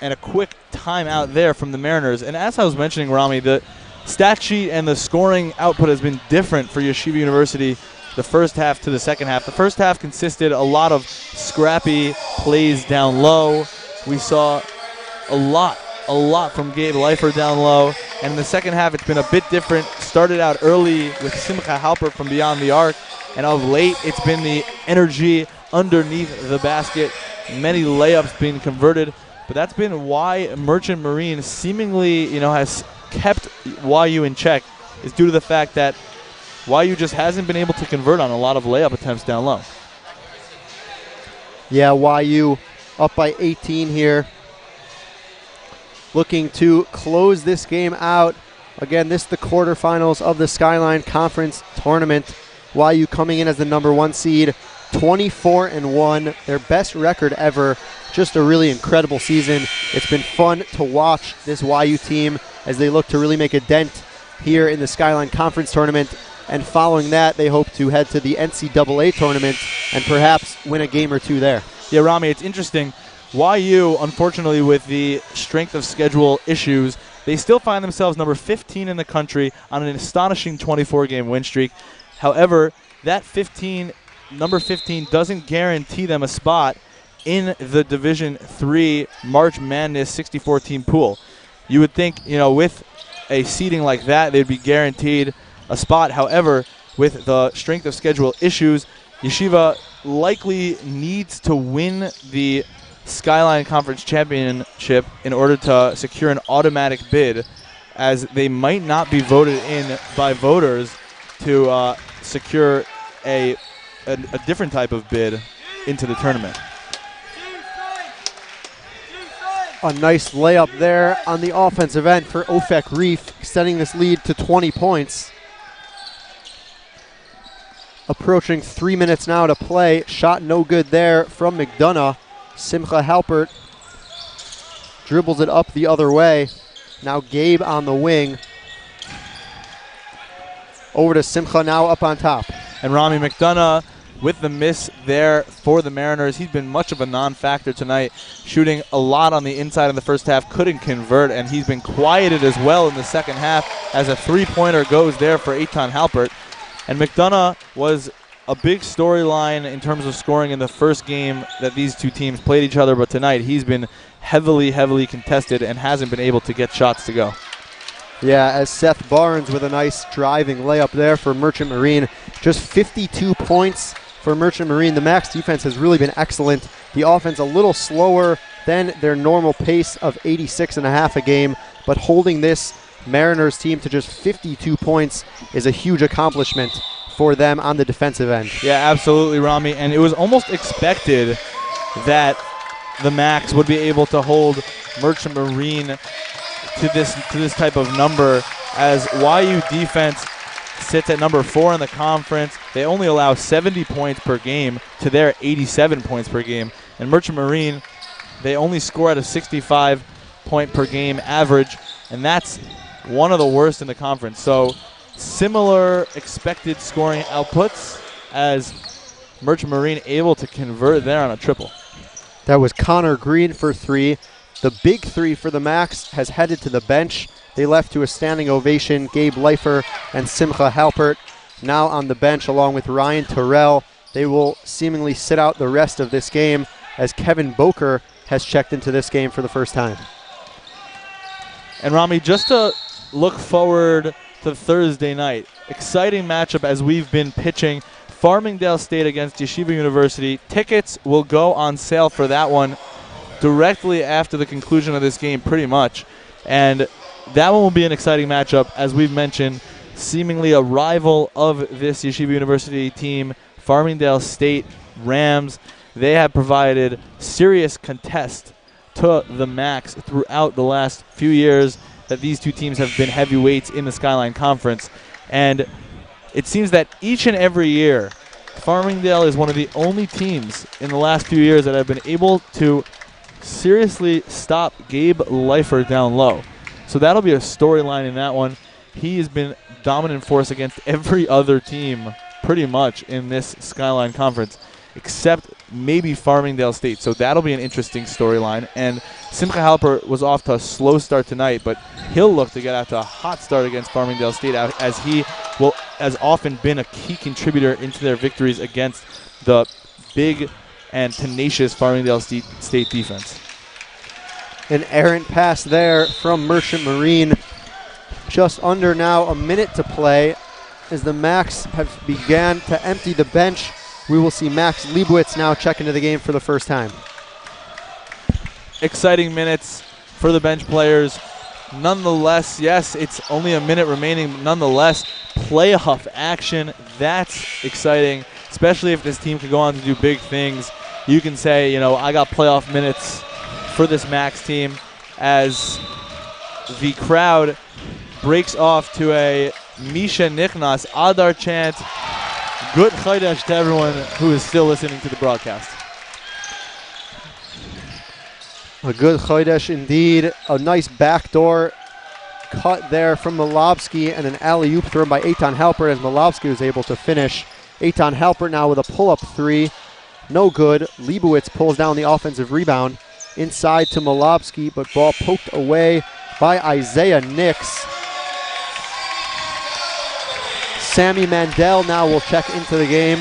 And a quick timeout there from the Mariners. And as I was mentioning, Rami, the stat sheet and the scoring output has been different for Yeshiva University the first half to the second half. The first half consisted a lot of scrappy plays down low. We saw a lot from Gabe Leifer down low. And in the second half, it's been a bit different. Started out early with Simcha Halpert from beyond the arc. And of late, it's been the energy underneath the basket. Many layups being converted. But that's been why Merchant Marine seemingly, has kept YU in check, is due to the fact that YU just hasn't been able to convert on a lot of layup attempts down low. Yeah, YU up by 18 here. Looking to close this game out. Again, this is the quarterfinals of the SKYLINE Conference Tournament. YU coming in as the number 1 seed, 24-1, their best record ever. Just a really incredible season. It's been fun to watch this YU team as they look to really make a dent here in the SKYLINE Conference Tournament. And following that, they hope to head to the NCAA tournament and perhaps win a game or two there. Yeah, Rami, it's interesting. YU, unfortunately, with the strength of schedule issues, they still find themselves number 15 in the country on an astonishing 24-game win streak. However, that number 15 doesn't guarantee them a spot in the Division III March Madness 64-team pool. You would think, with a seeding like that, they'd be guaranteed a spot. However, with the strength of schedule issues, Yeshiva likely needs to win the SKYLINE Conference Championship in order to secure an automatic bid, as they might not be voted in by voters to secure a different type of bid into the tournament. A nice layup there on the offensive end for Ofek Reef, extending this lead to 20 points. Approaching 3 minutes now to play. Shot no good there from McDonough. Simcha Halpert dribbles it up the other way. Now Gabe on the wing. Over to Simcha now up on top. And Rami McDonough with the miss there for the Mariners. He's been much of a non-factor tonight, shooting a lot on the inside in the first half, couldn't convert, and he's been quieted as well in the second half as a three-pointer goes there for Eitan Halpert. And McDonough was a big storyline in terms of scoring in the first game that these two teams played each other, but tonight he's been heavily contested and hasn't been able to get shots to go. Yeah, as Seth Barnes with a nice driving layup there for Merchant Marine. Just 52 points for Merchant Marine. The Max defense has really been excellent. The offense a little slower than their normal pace of 86.5 a game, but holding this Mariners team to just 52 points is a huge accomplishment for them on the defensive end. Yeah, absolutely, Rami. And it was almost expected that the Max would be able to hold Merchant Marine to this type of number, as YU defense sits at number 4 in the conference. They only allow 70 points per game to their 87 points per game. And Merchant Marine, they only score at a 65 point per game average, and that's one of the worst in the conference. So similar expected scoring outputs, as Merchant Marine able to convert there on a triple. That was Connor Green for 3. The big 3 for the Max has headed to the bench. They left to a standing ovation. Gabe Leifer and Simcha Halpert now on the bench along with Ryan Terrell. They will seemingly sit out the rest of this game, as Kevin Boker has checked into this game for the first time. And Rami, just to look forward to Thursday night, exciting matchup as we've been pitching. Farmingdale State against Yeshiva University. Tickets will go on sale for that one directly after the conclusion of this game, pretty much. And that one will be an exciting matchup, as we've mentioned, seemingly a rival of this Yeshiva University team, Farmingdale State Rams. they have provided serious contest to the Max throughout the last few years that these two teams have been heavyweights in the SKYLINE Conference. And it seems that each and every year, Farmingdale is one of the only teams in the last few years that have been able to seriously stop Gabe Leifer down low. So that'll be a storyline in that one. He has been dominant force against every other team pretty much in this SKYLINE Conference, except maybe Farmingdale State. So that'll be an interesting storyline. And Simcha Halper was off to a slow start tonight, but he'll look to get out to a hot start against Farmingdale State, as he has often been a key contributor into their victories against the big and tenacious Farmingdale State defense. An errant pass there from Merchant Marine. Just under now a minute to play as the Max have began to empty the bench. We will see Max Liebowitz now check into the game for the first time. Exciting minutes for the bench players. Nonetheless, yes, it's only a minute remaining. Nonetheless, playoff action. That's exciting, especially if this team can go on to do big things. You can say, you know, I got playoff minutes for this Max team, as the crowd breaks off to a Misha Nichnas Adar chant. Good Chodesh to everyone who is still listening to the broadcast. A good Chodesh indeed. A nice backdoor cut there from Malobsky and an alley-oop thrown by Eitan Halpert as Malobsky was able to finish. Eitan Halpert now with a pull-up three. No good. Liebowitz pulls down the offensive rebound. Inside to Malobsky, but ball poked away by Isaiah Nix. Sammy Mandel now will check into the game.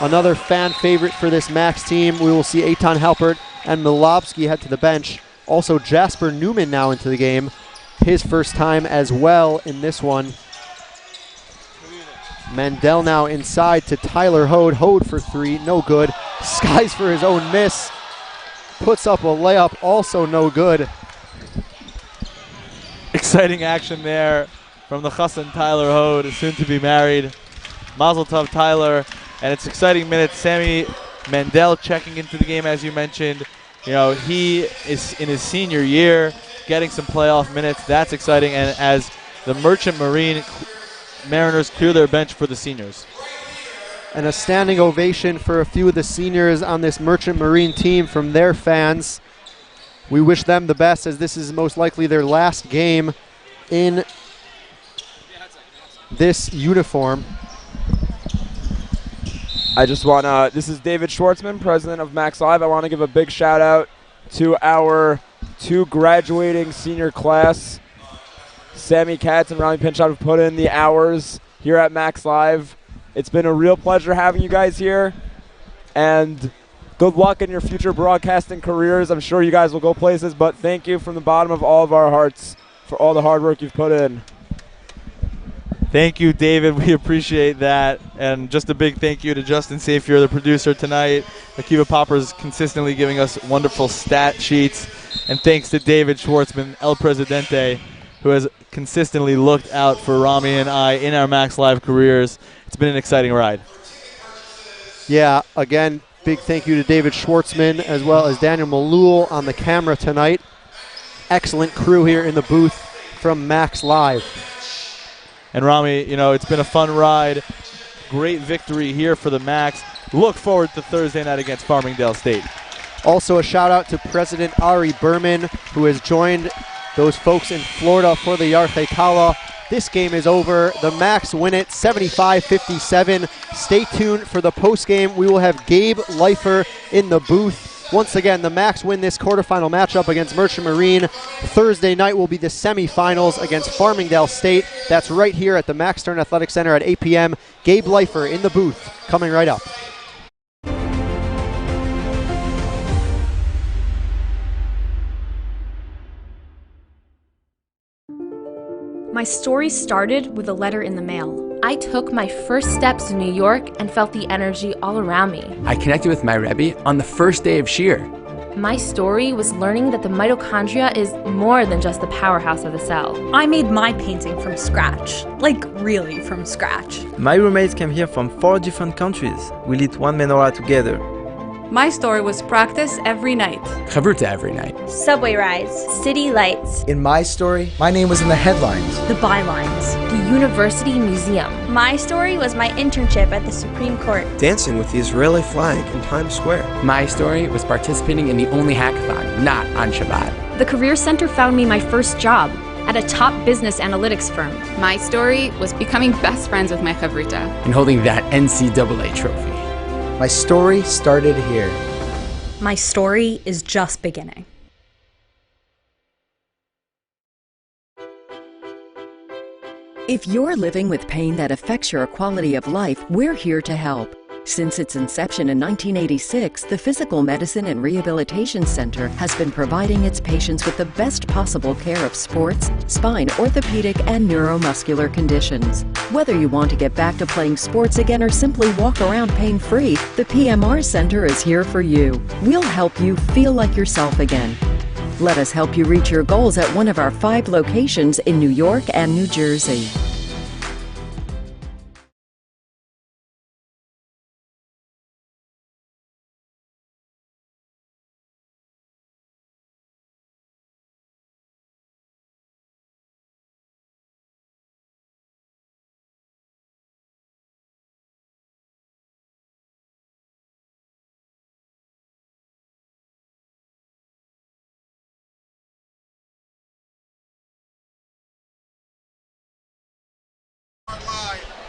Another fan favorite for this Max team. We will see Eitan Halpert and Malobsky head to the bench. Also Jasper Newman now into the game. His first time as well in this one. Mandel now inside to Tyler Hode. Hode for three, no good. Skies for his own miss. Puts up a layup, also no good. Exciting action there from the Chassan Tyler Hode, soon to be married. Mazel tov, Tyler. And it's exciting minutes. Sammy Mandel checking into the game, as you mentioned. You know, he is in his senior year, getting some playoff minutes. That's exciting. And as the Merchant Marine Mariners clear their bench for the seniors. And a standing ovation for a few of the seniors on this Merchant Marine team from their fans. We wish them the best, as this is most likely their last game in this uniform. I just want to, this is David Schwartzman, president of Max Live. I want to give a big shout out to our two graduating senior class. Sammy, Katz, and Rami Pinchot have put in the hours here at Max Live. It's been a real pleasure having you guys here, and good luck in your future broadcasting careers. I'm sure you guys will go places, but thank you from the bottom of all of our hearts for all the hard work you've put in. Thank you, David. We appreciate that. And just a big thank you to Justin Safier, the producer tonight. Akiva Popper's consistently giving us wonderful stat sheets. And thanks to David Schwartzman, El Presidente, who has consistently looked out for Rami and I in our Max Live careers. It's been an exciting ride. Yeah, again, big thank you to David Schwartzman as well as Daniel Malul on the camera tonight. Excellent crew here in the booth from Max Live. And Rami, you know, it's been a fun ride. Great victory here for the Max. Look forward to Thursday night against Farmingdale State. Also a shout out to President Ari Berman, who has joined those folks in Florida for the Yarchei Kala. This game is over. The Max win it 75-57. Stay tuned for the postgame. We will have Gabe Leifer in the booth. Once again, the Max win this quarterfinal matchup against Merchant Marine. Thursday night will be the semifinals against Farmingdale State. That's right here at the Max Stern Athletic Center at 8 p.m. Gabe Leifer in the booth, coming right up. My story started with a letter in the mail. I took my first steps in New York and felt the energy all around me. I connected with my Rebbe on the first day of Shir. My story was learning that the mitochondria is more than just the powerhouse of the cell. I made my painting from scratch, like really from scratch. My roommates came here from 4 different countries. We lit one menorah together. My story was practice every night. Chavruta every night. Subway rides, city lights. In my story, my name was in the headlines. The bylines. The University Museum. My story was my internship at the Supreme Court. Dancing with the Israeli flag in Times Square. My story was participating in the only hackathon not on Shabbat. The Career Center found me my first job at a top business analytics firm. My story was becoming best friends with my chavrita. And holding that NCAA trophy. My story started here. My story is just beginning. If you're living with pain that affects your quality of life, we're here to help. Since its inception in 1986, the Physical Medicine and Rehabilitation Center has been providing its patients with the best possible care of sports, spine, orthopedic, and neuromuscular conditions. Whether you want to get back to playing sports again or simply walk around pain-free, the PMR Center is here for you. We'll help you feel like yourself again. Let us help you reach your goals at one of our 5 locations in New York and New Jersey.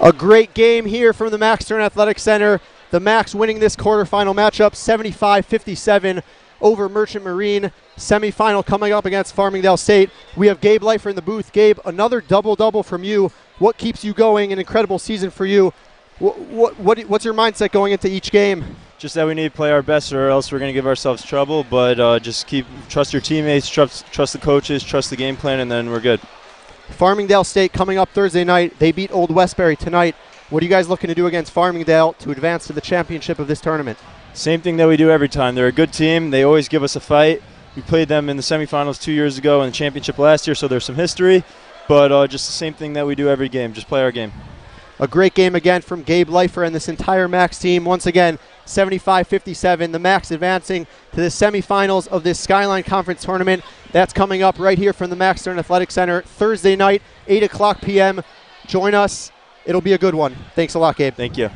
A great game here from the Max Stern Athletic Center. The Max winning this quarterfinal matchup 75-57 over Merchant Marine. Semifinal coming up against Farmingdale State. We have Gabe Leifer in the booth. Gabe, another double-double from you. What keeps you going? An incredible season for you. What's your mindset going into each game? Just that we need to play our best or else we're going to give ourselves trouble, but just trust your teammates, trust the coaches, trust the game plan, and then we're good. Farmingdale State coming up Thursday night. They beat Old Westbury tonight. What are you guys looking to do against Farmingdale to advance to the championship of this tournament? Same thing that we do every time. They're a good team. They always give us a fight. We played them in the semifinals 2 years ago and the championship last year, so there's some history. But just the same thing that we do every game. Just play our game. A great game again from Gabe Leifer and this entire Max team. Once again, 75-57. The Max advancing to the semifinals of this SKYLINE Conference tournament. That's coming up right here from the Max Stern Athletic Center Thursday night, 8 o'clock p.m. Join us. It'll be a good one. Thanks a lot, Gabe. Thank you.